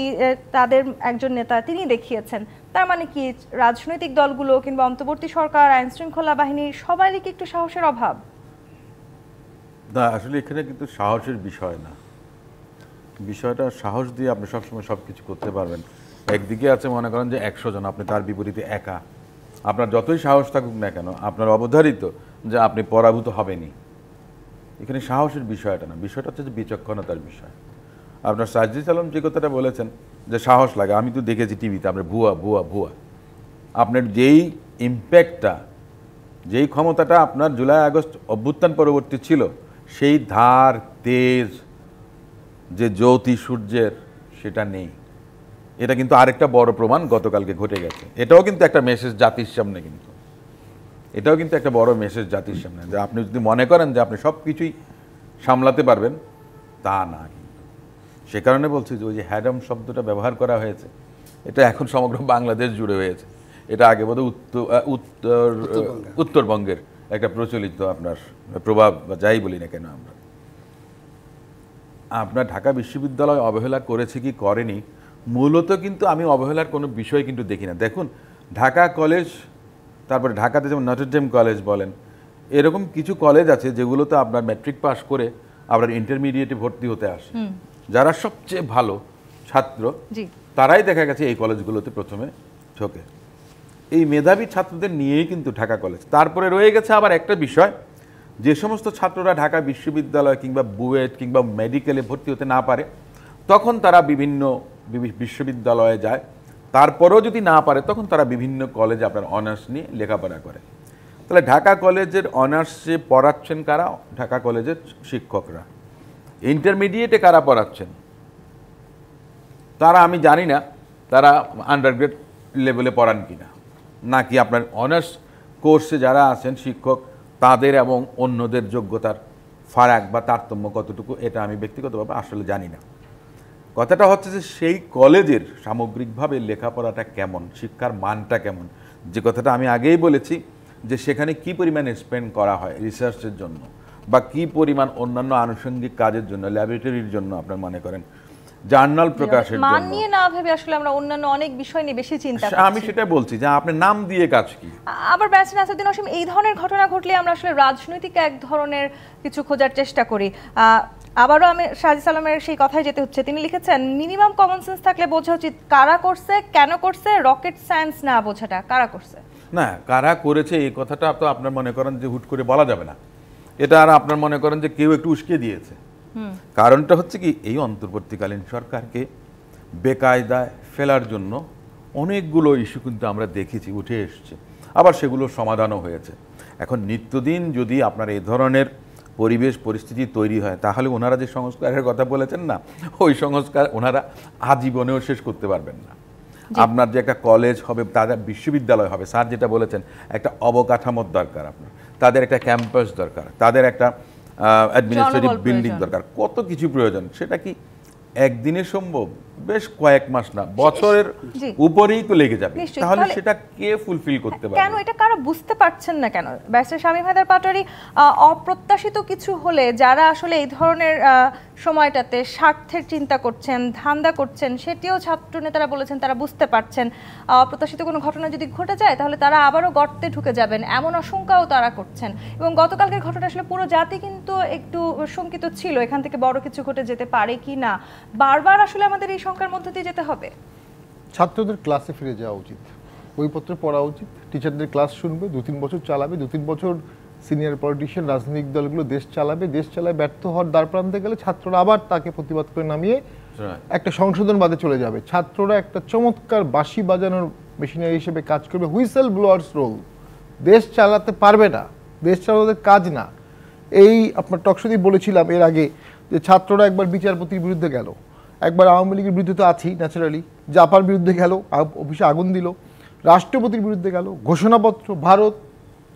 তাদের একজন নেতা তিনি দেখিয়েছেন। তার মানে কি রাজনৈতিক দলগুলো কিংবা অন্তর্বর্তী সরকার, আইন শৃঙ্খলা বাহিনীর সবারই কি একটু সাহসের অভাব? না, আসলে এখানে কিন্তু সাহসের বিষয় না। বিষয়টা সাহস দিয়ে আপনি সবসময় সব কিছু করতে পারবেন। একদিকে আছে মনে করেন যে 100 জন, আপনি তার বিপরীতে একা। আপনার যতই সাহস থাকুক না কেন, আপনার অবধারিত যে আপনি পরাভূত হবেনই। এখানে সাহসের বিষয়টা না, বিষয়টা হচ্ছে যে বিচক্ষণতার বিষয়। আপনার সাজিদ আলম যে কথাটা বলেছেন যে সাহস লাগে, আমি তো দেখেছি টিভিতে, আপনার ভুয়া ভুয়া ভুয়া। আপনার যেই ইম্প্যাক্টটা, যেই ক্ষমতাটা আপনার জুলাই আগস্ট অভ্যুত্থান পরবর্তী ছিল, সেই ধার তেজ যে জ্যোতি সূর্যের, সেটা নেই। এটা কিন্তু আরেকটা বড় প্রমাণ গতকালকে ঘটে গেছে। এটাও কিন্তু একটা মেসেজ জাতির সামনে, কিন্তু এটাও কিন্তু একটা বড় মেসেজ জাতির সামনে, যে আপনি যদি মনে করেন যে আপনি সব কিছুই সামলাতে পারবেন, তা না। কিন্তু সে কারণে বলছি যে ওই যে হ্যাডম শব্দটা ব্যবহার করা হয়েছে, এটা এখন সমগ্র বাংলাদেশ জুড়ে হয়েছে। এটা আগে বোধহয় উত্তরবঙ্গের একটা প্রচলিত আপনার প্রভাব বা যাই বলি না কেন আমরা। আপনার ঢাকা বিশ্ববিদ্যালয় অবহেলা করেছে কি করেনি, মূলত কিন্তু আমি অবহেলার কোনো বিষয় কিন্তু দেখি না। দেখুন, ঢাকা কলেজ, তারপরে ঢাকাতে যেমন নটর ডেম কলেজ বলেন, এরকম কিছু কলেজ আছে যেগুলোতে আপনার ম্যাট্রিক পাস করে আপনার ইন্টারমিডিয়েটে ভর্তি হতে আসে। যারা সবচেয়ে ভালো ছাত্র তারাই দেখা গেছে এই কলেজগুলোতে প্রথমে ঢোকে। এই মেধাবী ছাত্রদের নিয়েই কিন্তু ঢাকা কলেজ। তারপরে রয়ে গেছে আবার একটা বিষয়, যে সমস্ত ছাত্ররা ঢাকা বিশ্ববিদ্যালয় কিংবা বুয়েট কিংবা মেডিকেলে ভর্তি হতে না পারে, তখন তারা বিভিন্ন বিশ্ববিদ্যালয়ে যায়। তারপরেও যদি না পারে, তখন তারা বিভিন্ন কলেজে আপনার অনার্স নিয়ে লেখাপড়া করে। তাহলে ঢাকা কলেজের অনার্সে পড়াচ্ছেন কারা? ঢাকা কলেজের শিক্ষকরা। ইন্টারমিডিয়েটে কারা পড়াচ্ছেন তারা আমি জানি না, তারা আন্ডারগ্রেড লেভেলে পড়ান কিনা, নাকি আপনার অনার্স কোর্সে যারা আছেন শিক্ষক, তাদের এবং অন্যদের যোগ্যতার ফারাক বা তারতম্য কতটুকু, এটা আমি ব্যক্তিগতভাবে আসলে জানি না। কথাটা হচ্ছে যে সেই কলেজের সামগ্রিকভাবে লেখাপড়াটা কেমন, শিক্ষার মানটা কেমন, যে কথাটা আমি আগেই বলেছি, যে সেখানে কি পরিমাণ স্পেন্ড করা হয় রিসার্চের জন্য, বা কি পরিমাণ অন্যান্য আনুষঙ্গিক কাজের জন্য, ল্যাবরেটরির জন্য, আপনার মনে করেন জার্নাল প্রকাশের জন্য। মান নিয়ে না ভেবে আসলে আমরা অন্যান্য অনেক বিষয় নিয়ে বেশি চিন্তা করছি। আমি সেটা বলছি যে আপনি নাম দিয়ে কাজ কি। আবার ব্যারিস্টার নাসির উদ্দিন অসীম, এই ধরনের ঘটনা ঘটলে আমরা আসলে রাজনৈতিক এক ধরনের কিছু খোঁজার চেষ্টা করি। আবারও আমি শারজিস আলমের সেই কথায় যেতে হচ্ছে, তিনি লিখেছেন মিনিমাম কমন সেন্স থাকলে বোঝা উচিত কারা করছে, কেন করছে, রকেট সায়েন্স না বোঝাটা কারা করছে। না, কারা করেছে এই কথাটা তো আপনার মনে করেন যে হুট করে বলা যাবে না। এটা আর আপনার মনে করেন যে কেউ একটু উস্কে দিয়েছে। কারণটা হচ্ছে কি, এই অন্তর্বর্তীকালীন সরকারকে বেকায়দায় ফেলার জন্য অনেকগুলো ইস্যু কিন্তু আমরা দেখেছি উঠে এসছে, আবার সেগুলো সমাধানও হয়েছে। এখন নিত্যদিন যদি আপনার এই ধরনের পরিবেশ পরিস্থিতি তৈরি হয়, তাহলে ওনারা যে সংস্কারের কথা বলেছেন না, ওই সংস্কার ওনারা আজীবনেও শেষ করতে পারবেন না। আপনার যে একটা কলেজ হবে, তাদের বিশ্ববিদ্যালয় হবে, স্যার যেটা বলেছেন, একটা অবকাঠামোর দরকার, আপনার তাদের একটা ক্যাম্পাস দরকার, তাদের একটা অ্যাডমিনিস্ট্রেটিভ বিল্ডিং দরকার, কত কিছু প্রয়োজন। সেটা কি একদিনে সম্ভব? বেশ কয়েক মাস না, বছরের উপরেই তো লেগে যাবে। তাহলে সেটা কে ফুলফিল করতে পারবে? কেন এটা কারা বুঝতে পারছেন না কেন? ব্যারিস্টার শামীম হায়দার পাটোয়ারী, অপ্রত্যাশিত কিছু হলে যারা আসলে এই ধরনের সময়টাতে স্বার্থের চিন্তা করছেন, ধান্দা করছেন, সেটিও ছাত্র নেতারা বলেছেন তারা বুঝতে পারছেন। অপ্রত্যাশিত কোনো ঘটনা যদি ঘটে যায়, তাহলে তারা আবারও গর্তে ঢুকে যাবেন, এমন আশঙ্কাও তারা করছেন। এবং গতকালকের ঘটনা আসলে পুরো জাতি কিন্তু একটু শঙ্কিত ছিল, এখান থেকে বড় কিছু ঘটে যেতে পারে কি না। বারবার আসলে আমাদের এই শঙ্কার মধ্যে দিয়ে যেতে হবে। ছাত্রদের ক্লাসে ফিরে যাওয়া উচিত, বইপত্র পড়া উচিত, টিচারদের ক্লাস শুনবে, 2-3 বছর চালাবে, 2-3 বছর সিনিয়র পলিটিশিয়ান, রাজনৈতিক দলগুলো দেশ চালায় ব্যর্থ হওয়ার দ্বারপ্রান্তে গেলে ছাত্ররা আবার তাকে প্রতিবাদ করে নামিয়ে একটা সংশোধনবাদে চলে যাবে। ছাত্ররা একটা চমৎকার বাঁশি বাজানোর মেশিনারি হিসেবে কাজ করবে, হুইসেল ব্লোয়ার্স রোল। দেশ চালাতে পারবে না, দেশ চালাতে কাজ না। এই আপনার টকশোতেই বলেছিলাম এর আগে যে ছাত্ররা একবার বিচারপতির বিরুদ্ধে গেল, একবার আওয়ামী লীগের বিরুদ্ধে তো আছেই ন্যাচারালি, জাপার বিরুদ্ধে গেল, অফিসে আগুন দিল, রাষ্ট্রপতির বিরুদ্ধে গেল, ঘোষণাপত্র, ভারত,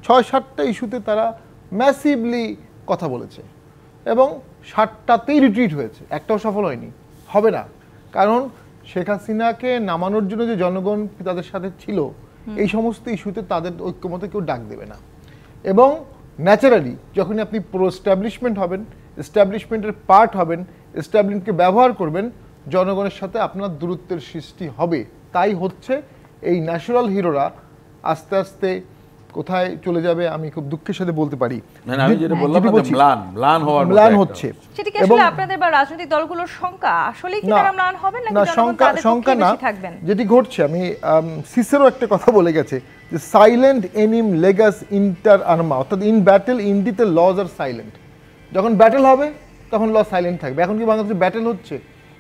৬-৭টা ইস্যুতে তারা ম্যাসিভলি কথা বলেছে এবং ৭টাতেই রিট্রিট হয়েছে, একটাও সফল হয়নি, হবে না। কারণ শেখ হাসিনাকে নামানোর জন্য যে জনগণ তাদের সাথে ছিল, এই সমস্ত ইস্যুতে তাদের ঐক্যমতে কেউ ডাক দেবে না। এবং ন্যাচারালি যখনই আপনি প্রো এস্টাবলিশমেন্ট হবেন, এস্টাবলিশমেন্টের পার্ট হবেন, এস্টাবলিশমেন্টকে ব্যবহার করবেন, জনগণের সাথে আপনার দূরত্বের সৃষ্টি হবে। তাই হচ্ছে এই ন্যাশনাল হিরোরা আস্তে আস্তে কোথায় চলে যাবে আমি খুব দুঃখের সাথে বলতে পারি। আমি যেটা বললাম ম্লান হচ্ছে। সেটা কি আসলে আপনাদের বা রাজনৈতিক দলগুলোর সংখ্যা আসলেই কি তারা ম্লান হবেন নাকি জনগণ তাদের পক্ষে বেশি থাকবেন? যেটি ঘটছে, আমি সিসেরও একটা কথা বলে গেছে যে সাইলেন্ট এনিম লেগাস ইন্টার আর্মা, অর্থাৎ ইন ব্যাটেল ইন্ডিতে লজ আর সাইলেন্ট। যখন ব্যাটেল হবে তখন ল সাইলেন্ট থাকবে। এখন কি বাংলাদেশে ব্যাটেল হচ্ছে?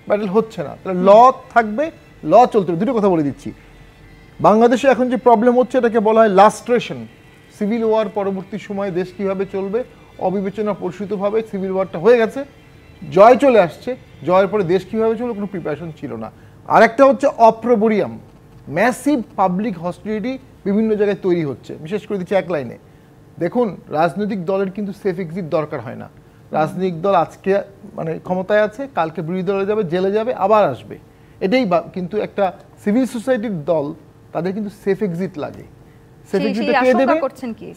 ব্যাটেল হচ্ছে না, তাহলে ল থাকবে, ল চলতে হবে। দুটো কথা বলে দিচ্ছি, বাংলাদেশে এখন যে প্রবলেম হচ্ছে এটাকে বলা হয় লাস্ট্রেশন। সিভিল ওয়ার পরবর্তী সময়ে দেশ কীভাবে চলবে অবিবেচনা প্রসূতভাবে সিভিল ওয়ারটা হয়ে গেছে, জয় চলে আসছে, জয়ের পরে দেশ কীভাবে চলবে কোনো প্রিপারেশন ছিল না। আরেকটা হচ্ছে অপ্রবরিয়াম, ম্যাসিভ পাবলিক হস্টিলিটি বিভিন্ন জায়গায় তৈরি হচ্ছে। বিশেষ করে দিচ্ছি এক লাইনে, দেখুন রাজনৈতিক দলের কিন্তু সেফ এক্সিট দরকার হয় না। রাজনৈতিক দল আজকে মানে ক্ষমতায় আছে, কালকে বিরোধী দলে যাবে, জেলে যাবে, আবার আসবে, এটাই। কিন্তু একটা সিভিল সোসাইটির দল তাদের কিন্তু সেফ এক্সিট লাগে। সেফ এক্সিটটা কে দেবে?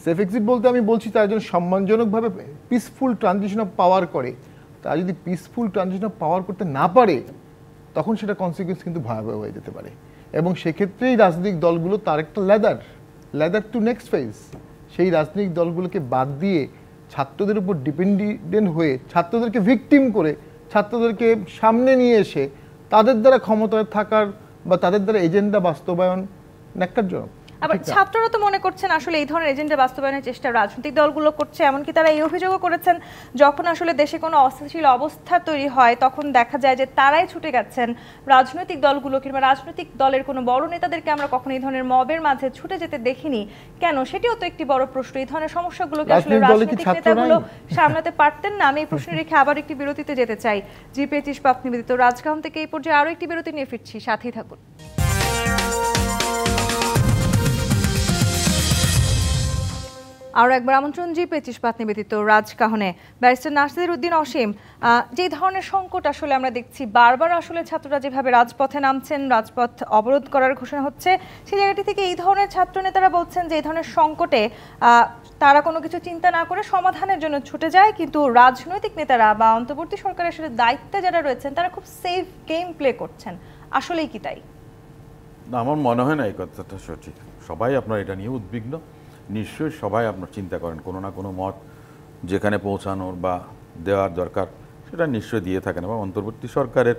সেফ এক্সিট বলতে আমি বলছি তারা যেন সম্মানজনকভাবে পিসফুল ট্রানজিশন অফ পাওয়ার করে। তারা যদি পিসফুল ট্রানজিশন অফ পাওয়ার করতে না পারে তখন সেটা কনসিকুয়েন্স কিন্তু ভয়াবহ হয়ে যেতে পারে। এবং সেক্ষেত্রেই রাজনৈতিক দলগুলো তার একটা লেদার টু নেক্সট ফেজ। সেই রাজনৈতিক দলগুলোকে বাদ দিয়ে ছাত্রদের উপর ডিপেন্ডেন্ট হয়ে, ছাত্রদেরকে ভিকটিম করে, ছাত্রদেরকে সামনে নিয়ে এসে তাদের দ্বারা ক্ষমতায় থাকার বা তাদের দ্বারা এজেন্ডা বাস্তবায়ন ন্যাক্কারজনক। আবার ছাত্ররা তো মনে করছেন আসলে এই ধরনের এজেন্ডা বাস্তবায়নের চেষ্টা রাজনৈতিক দলগুলো করছে। এমনকি তারা এই অভিযোগও করেছেন যখন আসলে দেশে কোনো অস্থিতিশীল অবস্থা তৈরি হয় তখন দেখা যায় যে তারাই ছুটে গেছেন রাজনৈতিক দলগুলো কিংবা রাজনৈতিক দলের কোনো বড় নেতাদেরকে আমরা কখনো এই ধরনের মবের মাঝে ছুটে যেতে দেখিনি কেন? সেটিও তো একটি বড় প্রশ্ন। এই ধরনের সমস্যাগুলোকে আসলে রাজনৈতিক নেতাগুলো সামলাতে পারতেন না? আমি এই প্রশ্ন রেখে আবার একটি বিরতিতে যেতে চাই। জি25 ইস্পাত নিবেদিত রাজকাহন থেকে এই পর্যায়ে আরও একটি বিরতি নিয়ে ফিরছি, সাথেই থাকুন। আরও একবার আমন্ত্রণ জি25 ইস্পাত নিবেদিত রাজকাহনে। ব্যারিস্টার নাসির উদ্দিন অসীম, যে ধরনের সংকট আসলে আমরা দেখছি, বারবার আসলে ছাত্ররা যেভাবে রাজপথে নামছেন, রাজপথ অবরোধ করার ঘোষণা হচ্ছে, সেই জায়গাটি থেকে এই ধরনের ছাত্র নেতারা বলছেন যে এই ধরনের সংকটে তারা কোনো কিছু চিন্তা না করে সমাধানের জন্য ছুটে যায়, কিন্তু রাজনৈতিক নেতারা বা অন্তর্বর্তী সরকারের আসলে দায়িত্বে যারা রয়েছেন তারা খুব সেফ গেম প্লে করছেন। আসলেই কি তাই? না, আমার মনে হয় না এই কথাটা সঠিক। সবাই আপনার এটা নিয়ে উদ্বিগ্ন, নিশ্চয়ই সবাই আপনার চিন্তা করেন কোনো না কোনো মত যেখানে পৌঁছানোর বা দেওয়ার দরকার সেটা নিশ্চয়ই দিয়ে থাকেন। এবং অন্তর্বর্তী সরকারের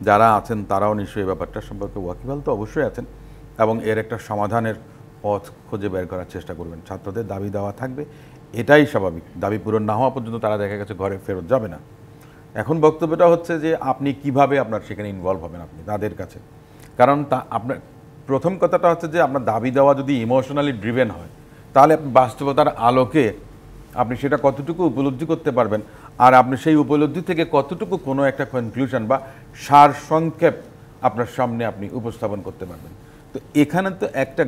যারা আছেন তারাও নিশ্চয়ই এই ব্যাপারটা সম্পর্কে ওয়াকিবহাল তো অবশ্যই আছেন এবং এর একটা সমাধানের পথ খুঁজে বের করার চেষ্টা করবেন। ছাত্রদের দাবি দেওয়া থাকবে, এটাই স্বাভাবিক। দাবি পূরণ না হওয়া পর্যন্ত তারা দেখা গেছে ঘরে ফেরত যাবে না। এখন বক্তব্যটা হচ্ছে যে আপনি কিভাবে আপনার সেখানে ইনভলভ হবেন আপনি তাদের কাছে। কারণ আপনার প্রথম কথাটা হচ্ছে যে আপনার দাবি দেওয়া যদি ইমোশনালি ড্রিভেন হয় তাহলে আপনি বাস্তবতার আলোকে আপনি সেটা কতটুকু উপলব্ধি করতে পারবেন, আর আপনি সেই উপলব্ধি থেকে কতটুকু কোনো একটা কনক্লুশন বা সারসংক্ষেপ আপনার সামনে আপনি উপস্থাপন করতে পারবেন। তো এখানে তো একটা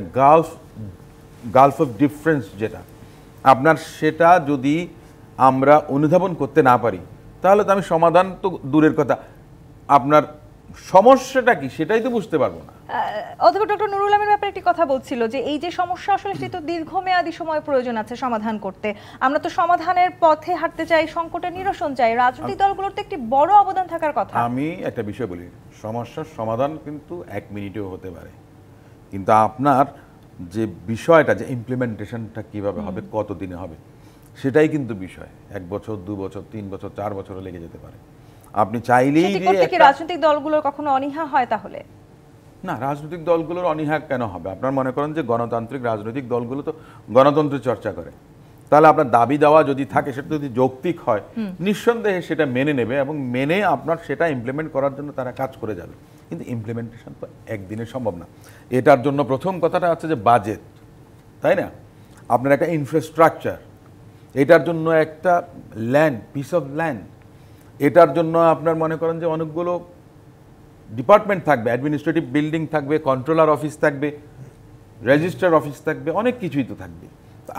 গালফ অফ ডিফারেন্স যেটা আপনার, সেটা যদি আমরা অনুধাবন করতে না পারি তাহলে তো আমি সমাধান তো দূরের কথা, আপনার সমস্যাটা কি সেটাই তো বুঝতে পারবো না। অধ্যাপক ডক্টর নুরুল আমিনের ব্যাপারে একটি কথা বলছিল যে এই যে সমস্যা আসলে সেটা তো দীর্ঘমেয়াদী সময় প্রয়োজন আছে সমাধান করতে। আমরা তো সমাধানের পথে হাঁটতে চাই, সংকটের নিরসন চাই, রাজনৈতিক দলগুলোর তো একটি বড় অবদান থাকার কথা। আমি একটা বিষয় বলি, সমস্যার সমাধান কিন্তু 1 মিনিটেও হতে পারে, কিন্তু আপনার যে বিষয়টা যে ইমপ্লিমেন্টেশনটা কিভাবে হবে, কত দিনে হবে, সেটাই কিন্তু বিষয়। 1 বছর, 2 বছর, 3 বছর, 4 বছরও লেগে যেতে পারে। আপনি চাইলেই যে রাজনৈতিক দলগুলোর কখনো অনীহা হয় তাহলে না, রাজনৈতিক দলগুলোর অনীহা কেন হবে? আপনার মনে করেন যে গণতান্ত্রিক রাজনৈতিক দলগুলো তো গণতন্ত্রের চর্চা করে, তাহলে আপনার দাবি দেওয়া যদি থাকে সেটা যদি যৌক্তিক হয় নিঃসন্দেহে সেটা মেনে নেবে এবং মেনে আপনার সেটা ইমপ্লিমেন্ট করার জন্য তারা কাজ করে যাবে। কিন্তু ইমপ্লিমেন্টেশন তো একদিনে সম্ভব না। এটার জন্য প্রথম কথাটা হচ্ছে যে বাজেট, তাই না? আপনার একটা ইনফ্রাস্ট্রাকচার, এটার জন্য একটা ল্যান্ড, পিস অফ ল্যান্ড, এটার জন্য আপনার মনে করেন যে অনেকগুলো ডিপার্টমেন্ট থাকবে, অ্যাডমিনিস্ট্রেটিভ বিল্ডিং থাকবে, কন্ট্রোলার অফিস থাকবে, রেজিস্ট্রার অফিস থাকবে, অনেক কিছুই তো থাকবে।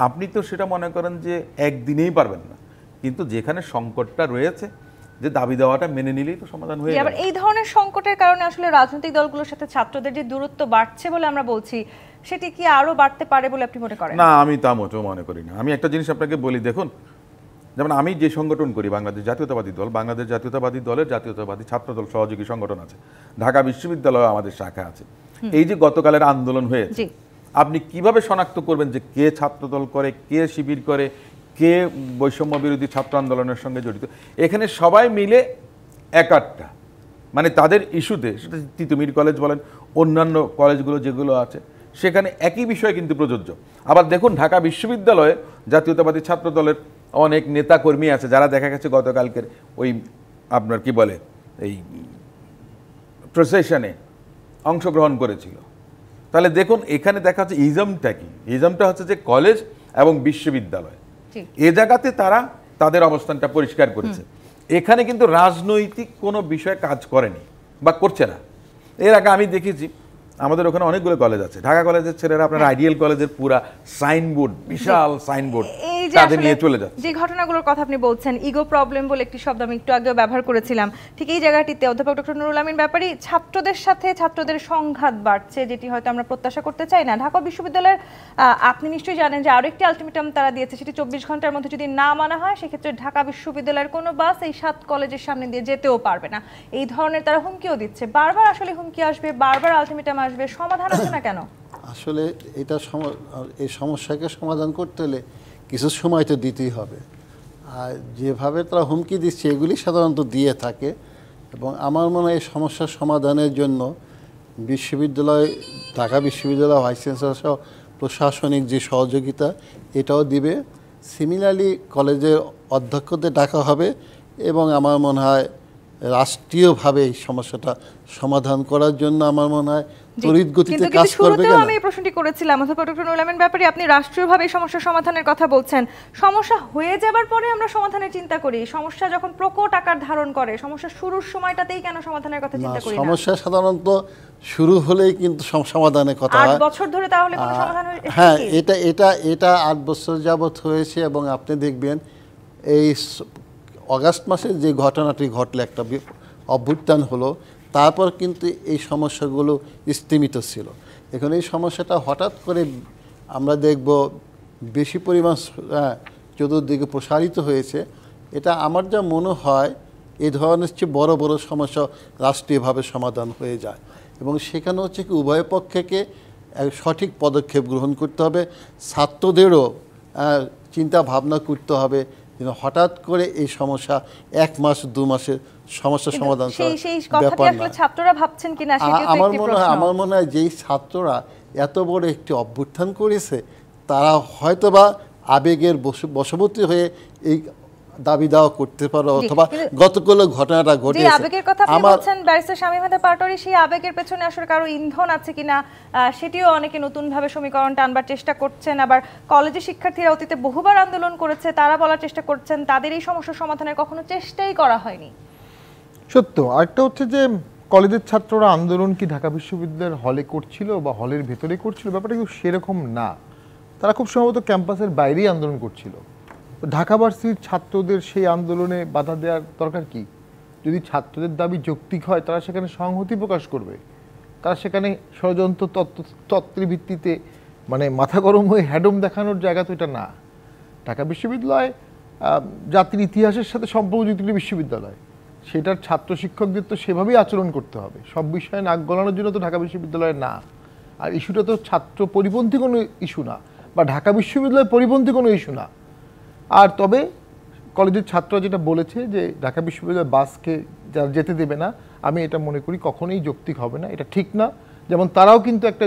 আপনি তো সেটা মনে করেন যে একদিনেই পারবেন না, কিন্তু যেখানে সংকটটা রয়েছে যে দাবি দেওয়াটা মেনে নিলেই তো সমাধান হয়ে যাবে। এই ধরনের সংকটের কারণে আসলে রাজনৈতিক দলগুলোর সাথে ছাত্রদের যে দূরত্ব বাড়ছে বলে আমরা বলছি, সেটি কি আরো বাড়তে পারে বলে আপনি মনে করেন? না, আমি তা মোটেও মনে করি না। আমি একটা জিনিস আপনাকে বলি, দেখুন, যেমন আমি যে সংগঠন করি বাংলাদেশ জাতীয়তাবাদী দল, বাংলাদেশ জাতীয়তাবাদী দলের জাতীয়তাবাদী ছাত্রদল সহযোগী সংগঠন আছে, ঢাকা বিশ্ববিদ্যালয়ে আমাদের শাখা আছে। এই যে গতকালের আন্দোলন হয়েছে, আপনি কিভাবে শনাক্ত করবেন যে কে ছাত্রদল করে, কে শিবির করে, কে বৈষম্য বিরোধী ছাত্র আন্দোলনের সঙ্গে জড়িত? এখানে সবাই মিলে একাট্টা, মানে তাদের ইস্যুতে, সেটা তিতুমির কলেজ বলেন, অন্যান্য কলেজগুলো যেগুলো আছে সেখানে একই বিষয় কিন্তু প্রযোজ্য। আবার দেখুন, ঢাকা বিশ্ববিদ্যালয়ে জাতীয়তাবাদী ছাত্র দলের অনেক নেতা কর্মী আছে যারা দেখা গেছে গতকালকের ওই আপনার কি বলে এই প্রসেশনে অংশগ্রহণ করেছিল। তাহলে দেখুন, এখানে দেখা যাচ্ছে ইজমটা কি? ইজমটা হচ্ছে যে কলেজ এবং বিশ্ববিদ্যালয়, এ জায়গাতে তারা তাদের অবস্থানটা পরিষ্কার করেছে। এখানে কিন্তু রাজনৈতিক কোনো বিষয় কাজ করেনি বা করছে না। এর আগে আমি দেখেছি আমাদের ওখানে অনেকগুলো কলেজ আছে, ঢাকা কলেজের ছেলেরা আপনার আইডিয়াল কলেজের পুরা সাইনবোর্ড, বিশাল সাইনবোর্ড তাদের নিয়ে চলে যাচ্ছে। যে ঘটনাগুলোর কথা আপনি বলছেন, ইগো প্রবলেম বলে একটি শব্দ আমি একটু আগেও ব্যবহার করেছিলাম, ঠিক এই জায়গাটিতে অধ্যাপক ডক্টর নুরুল আমিন ব্যাপারী, ছাত্রদের সাথে ছাত্রদের সংঘাত বাড়ছে, যেটি হয়তো আমরা প্রত্যাশা করতে চাই না। ঢাকা বিশ্ববিদ্যালয়ের আপনি নিশ্চয়ই জানেন যে আরো একটি আলটিমেটাম তারা দিয়েছে, সেটি 24 ঘন্টার মধ্যে যদি না মানা হয় সেক্ষেত্রে ঢাকা বিশ্ববিদ্যালয়ের কোনো বাস এই 7 কলেজের সামনে দিয়ে যেতেও পারবে না। এই ধরনের তারা হুমকিও দিচ্ছে। বারবার আসলে হুমকি আসবে, বারবার আলটিমেটাম আসবে, সমাধান আসে না কেন? আসলে এটা এই সমস্যাকে সমাধান করতে হলে কিছু সময় তো দিতেই হবে। আর যেভাবে তারা হুমকি দিচ্ছে এগুলি সাধারণত দিয়ে থাকে, এবং আমার মনে হয় এই সমস্যার সমাধানের জন্য বিশ্ববিদ্যালয়, ঢাকা বিশ্ববিদ্যালয় ভাইস চ্যান্সেলর সহ প্রশাসনিক যে সহযোগিতা এটাও দিবে। সিমিলারলি কলেজের অধ্যক্ষদের ডাকা হবে এবং আমার মনে হয় রাষ্ট্রীয়ভাবে এই সমস্যাটা সমাধান করার জন্য আমার মনে হয় তড়িৎ গতিতে কাজ করবে। আমি এই প্রশ্নটি করেছিলাম অধ্যাপক ডক্টর নুরুল আমিন ব্যাপারী, আপনি রাষ্ট্রীয়ভাবে এই সমস্যা সমাধানের কথা বলছেন, সমস্যা হয়ে যাবার পরে আমরা সমাধানের চিন্তা করি, সমস্যা যখন প্রকট আকার ধারণ করে, সমস্যা শুরুর সময়টাতেই কেন সমাধানের কথা চিন্তা করি না? সমস্যা সাধারণত শুরু হলেই কিন্তু সমাধানের কথা হয়। 8 বছর ধরে তাহলে কোনো সমাধান হয়েছে? হ্যাঁ, এটা 8 বছর যাবত হয়েছে, এবং আপনি দেখবেন এই অগাস্ট মাসে যে ঘটনাটি ঘটলে, একটা অভ্যুত্থান হলো, তারপর কিন্তু এই সমস্যাগুলো স্তীমিত ছিল। এখন এই সমস্যাটা হঠাৎ করে আমরা দেখব বেশি পরিমাণ চতুর্দিকে প্রসারিত হয়েছে। এটা আমার যা মনে হয় এই ধরনের চেয়ে বড় বড় সমস্যা রাষ্ট্রীয়ভাবে সমাধান হয়ে যায়, এবং সেখানে হচ্ছে কি উভয় পক্ষকে সঠিক পদক্ষেপ গ্রহণ করতে হবে, ছাত্রদেরও চিন্তা ভাবনা করতে হবে যেন হঠাৎ করে এই সমস্যা 1 মাস 2 মাসের সমস্যা সমাধান ব্যাপার না। ছাত্ররা ভাবছেন কিনা আমার মনে হয় যেই ছাত্ররা এত বড় একটি অভ্যুত্থান করেছে তারা হয়তোবা আবেগের বশবর্তী হয়ে এই দাবি দাওয়া করতে পারো, অথবা গতকাল ঘটনাটা ঘটেছে। আবেগের কথা আপনি বলছেন ব্যারিস্টার শামীম আহমেদ পাটোয়ারী, সেই আবেগের পেছনে আসলে কারো ইন্ধন আছে কিনা সেটিও অনেকে নতুনভাবে সমীকরণ টানবার চেষ্টা করছেন। আবার কলেজের শিক্ষার্থীরা অতীতে বহুবার আন্দোলন করেছে, তারা বলার চেষ্টা করছেন তাদের এই সমস্যার সমাধানের কখনো চেষ্টাই করা হয়নি। সত্য। আরেকটা হচ্ছে যে কলেজের ছাত্ররা আন্দোলন কি ঢাকা বিশ্ববিদ্যালয়ের হলে করছিল বা হলের ভেতরে করছিল, ব্যাপারটা কিন্তু সেরকম না। তারা খুব সম্ভবত ক্যাম্পাসের বাইরেই আন্দোলন করছিল। ঢাকা ভার্সিটির ছাত্রদের সেই আন্দোলনে বাধা দেওয়ার দরকার কি? যদি ছাত্রদের দাবি যৌক্তিক হয় তারা সেখানে সংহতি প্রকাশ করবে, তারা সেখানে ষড়যন্ত্র তত্ত্বের ভিত্তিতে মানে মাথা গরম হয়ে হ্যাডম দেখানোর জায়গা তো এটা না। ঢাকা বিশ্ববিদ্যালয় জাতির ইতিহাসের সাথে সম্পর্কযুক্ত বিশ্ববিদ্যালয়, সেটার ছাত্র শিক্ষকদের তো সেভাবেই আচরণ করতে হবে। সব বিষয়ে নাক গলানোর জন্য তো ঢাকা বিশ্ববিদ্যালয় না। আর ইস্যুটা তো ছাত্র পরিপন্থী কোনো ইস্যু না, বা ঢাকা বিশ্ববিদ্যালয় পরিপন্থী কোনো ইস্যু না। আর তবে কলেজের ছাত্ররা যেটা বলেছে যে ঢাকা বিশ্ববিদ্যালয় বাসকে যারা যেতে দেবে না, আমি এটা মনে করি কখনোই যৌক্তিক হবে না, এটা ঠিক না। যেমন তারাও কিন্তু একটা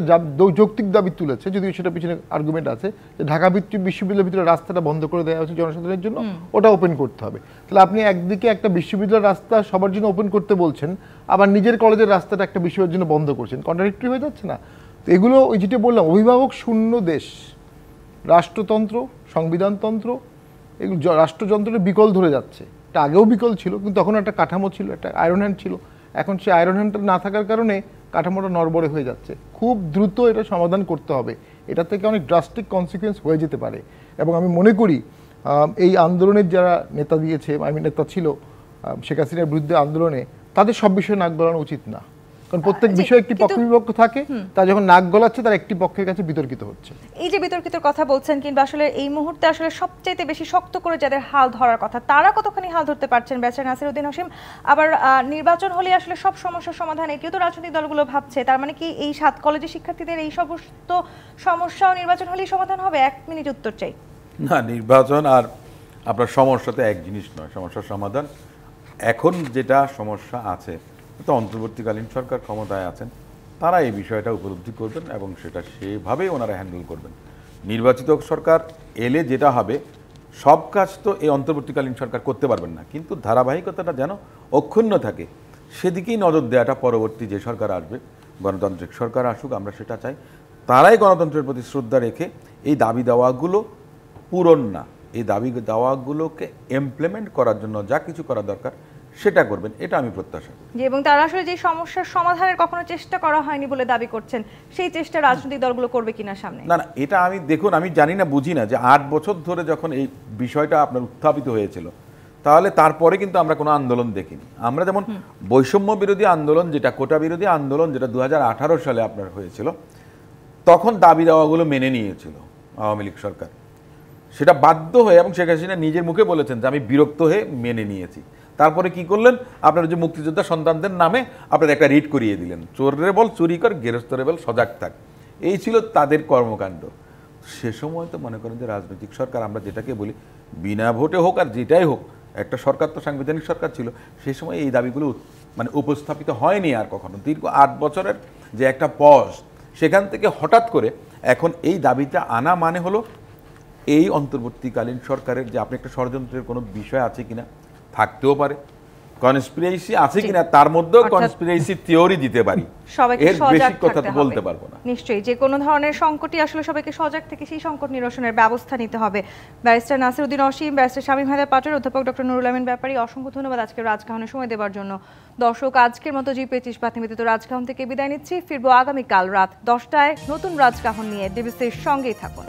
যৌক্তিক দাবি তুলেছে, যদিও সেটা পিছনে আর্গুমেন্ট আছে যে ঢাকা বিশ্ববিদ্যালয়ের ভিতরে রাস্তাটা বন্ধ করে দেওয়া হচ্ছে জনসাধারণের জন্য, ওটা ওপেন করতে হবে। তাহলে আপনি একদিকে একটা বিশ্ববিদ্যালয়ের রাস্তা সবার জন্য ওপেন করতে বলছেন, আবার নিজের কলেজের রাস্তাটা একটা বিশ্ববিদ্যালয়ের জন্য বন্ধ করছেন, কন্ট্রাডিক্টরি হয়ে যাচ্ছে না? তো এগুলো ওই যেটা বললাম, অভিভাবক শূন্য দেশ, রাষ্ট্রতন্ত্র, সংবিধানতন্ত্র, এগুলো রাষ্ট্রযন্ত্রের বিকল ধরে যাচ্ছে। এটা আগেও বিকল ছিল, কিন্তু তখন একটা কাঠামো ছিল, একটা আয়রন হ্যান্ড ছিল। এখন সেই আয়রন হ্যান্ডটা না থাকার কারণে কাঠামোটা নড়বড়ে হয়ে যাচ্ছে। খুব দ্রুত এটা সমাধান করতে হবে, এটা থেকে অনেক ড্রাস্টিক কনসিকুয়েন্স হয়ে যেতে পারে। এবং আমি মনে করি এই আন্দোলনের যারা নেতা দিয়েছে, নেতা ছিল শেখ হাসিনার বিরুদ্ধে আন্দোলনে, তাদের সব বিষয়ে নাক গলানো উচিত না। কারণ প্রত্যেক বিষয়ে একটি পক্ষ বিপক্ষ থাকে, তা যখন নাক গলাচ্ছে তার একটি পক্ষের কাছে বিতর্কিত হচ্ছে। এই যে বিতর্কিত কথা বলছেন, কিংবা আসলে এই মুহূর্তে আসলে সবচেয়ে বেশি শক্ত করে যাদের হাল ধরার কথা, তারা কতখানি হাল ধরতে পারছেন? ব্যারিস্টার নাসিরউদ্দিন হাশিম, আবার নির্বাচন হলে আসলে সব সমস্যার সমাধান, এটিও তো রাজনৈতিক দলগুলো ভাবছে। তার মানে কি এই 7 কলেজের শিক্ষার্থীদের এই সমস্ত সমস্যাও নির্বাচন হলেই সমাধান হবে? 1 মিনিট উত্তর চাই। না, নির্বাচন আর আপনার সমস্যা তো এক জিনিস নয়। সমস্যার সমাধান, এখন যেটা সমস্যা আছে, তো অন্তর্বর্তীকালীন সরকার ক্ষমতায় আছেন, তারা এই বিষয়টা উপলব্ধি করবেন এবং সেটা সেভাবেই ওনারা হ্যান্ডেল করবেন। নির্বাচিত সরকার এলে যেটা হবে, সব কাজ তো এই অন্তর্বর্তীকালীন সরকার করতে পারবেন না, কিন্তু ধারাবাহিকতাটা যেন অক্ষুণ্ণ থাকে সেদিকেই নজর দেওয়াটা পরবর্তী যে সরকার আসবে, গণতান্ত্রিক সরকার আসুক, আমরা সেটা চাই। তারাই গণতন্ত্রের প্রতি শ্রদ্ধা রেখে এই দাবি দাওয়াগুলো পূরণ না, এই দাবি দাওয়াগুলোকে ইমপ্লিমেন্ট করার জন্য যা কিছু করা দরকার সেটা করবেন, এটা আমি প্রত্যাশা করি। এবং তারা আসলে যে সমস্যার সমাধানের কখনো চেষ্টা করা হয়নি বলে দাবি করছেন, সেই চেষ্টা রাজনৈতিক দলগুলো করবে কিনা সামনে? না, এটা আমি দেখুন, আমি জানি না, বুঝি না যে 8 বছর ধরে যখন এই বিষয়টা আপনার উত্থাপিত হয়েছিল, তাহলে তারপরে কিন্তু আমরা কোনো আন্দোলন দেখিনি। আমরা যেমন বৈষম্য বিরোধী আন্দোলন, যেটা কোটা বিরোধী আন্দোলন, যেটা 2018 সালে আপনার হয়েছিল, তখন দাবি দাওয়াগুলো মেনে নিয়েছিল আওয়ামী লীগ সরকার। সেটা বাধ্য হয়ে, এবং শেখ হাসিনা নিজের মুখে বলেছেন যে আমি বিরক্ত হয়ে মেনে নিয়েছি। তারপরে কি করলেন, আপনার যে মুক্তিযোদ্ধা সন্তানদের নামে আপনার একটা রিট করিয়ে দিলেন, চোরে বল চুরি কর, গেরস্তরে বল সজাগ থাক। এই ছিল তাদের কর্মকাণ্ড। সে সময় তো মনে করেন যে রাজনৈতিক সরকার, আমরা যেটাকে বলি বিনা ভোটে হোক আর যেটাই হোক, একটা সরকার তো সাংবিধানিক সরকার ছিল, সেই সময় এই দাবিগুলো মানে উপস্থাপিত হয়নি আর কখনো। দীর্ঘ 8 বছরের যে একটা পজ, সেখান থেকে হঠাৎ করে এখন এই দাবিটা আনা মানে হলো এই অন্তর্বর্তীকালীন সরকারের যে আপনি একটা ষড়যন্ত্রের কোনো বিষয় আছে কিনা, থাকতেও পারে, কনস্পিরেসি আছে কিনা, তার মধ্যেও কনস্পিরেসি থিওরি দিতে পারি, এর বেশি কথা তো বলতে পারবো না। নিশ্চয়ই যে কোনো ধরনের সংকটই আসলে সবাইকে সজাগ থেকে সেই সংকট নিরসনের ব্যবস্থা নিতে হবে। ব্যারিস্টার নাসিরউদ্দিন হাশিম, ব্যারিস্টার শামীম হায়দার পাটোয়ারি, অধ্যাপক ডক্টর নুরুল আমিন ব্যাপারী, অসংখ্য ধন্যবাদ আজকে রাজকাহনে সময় দেওয়ার জন্য। দর্শক, আজকের মতো জি25 বাত নিবেদিত রাজকাহন থেকে বিদায় নিচ্ছি। ফিরবো আগামীকাল রাত 10টায় নতুন রাজকাহন নিয়ে। ডিবিসির সঙ্গেই থাকুন।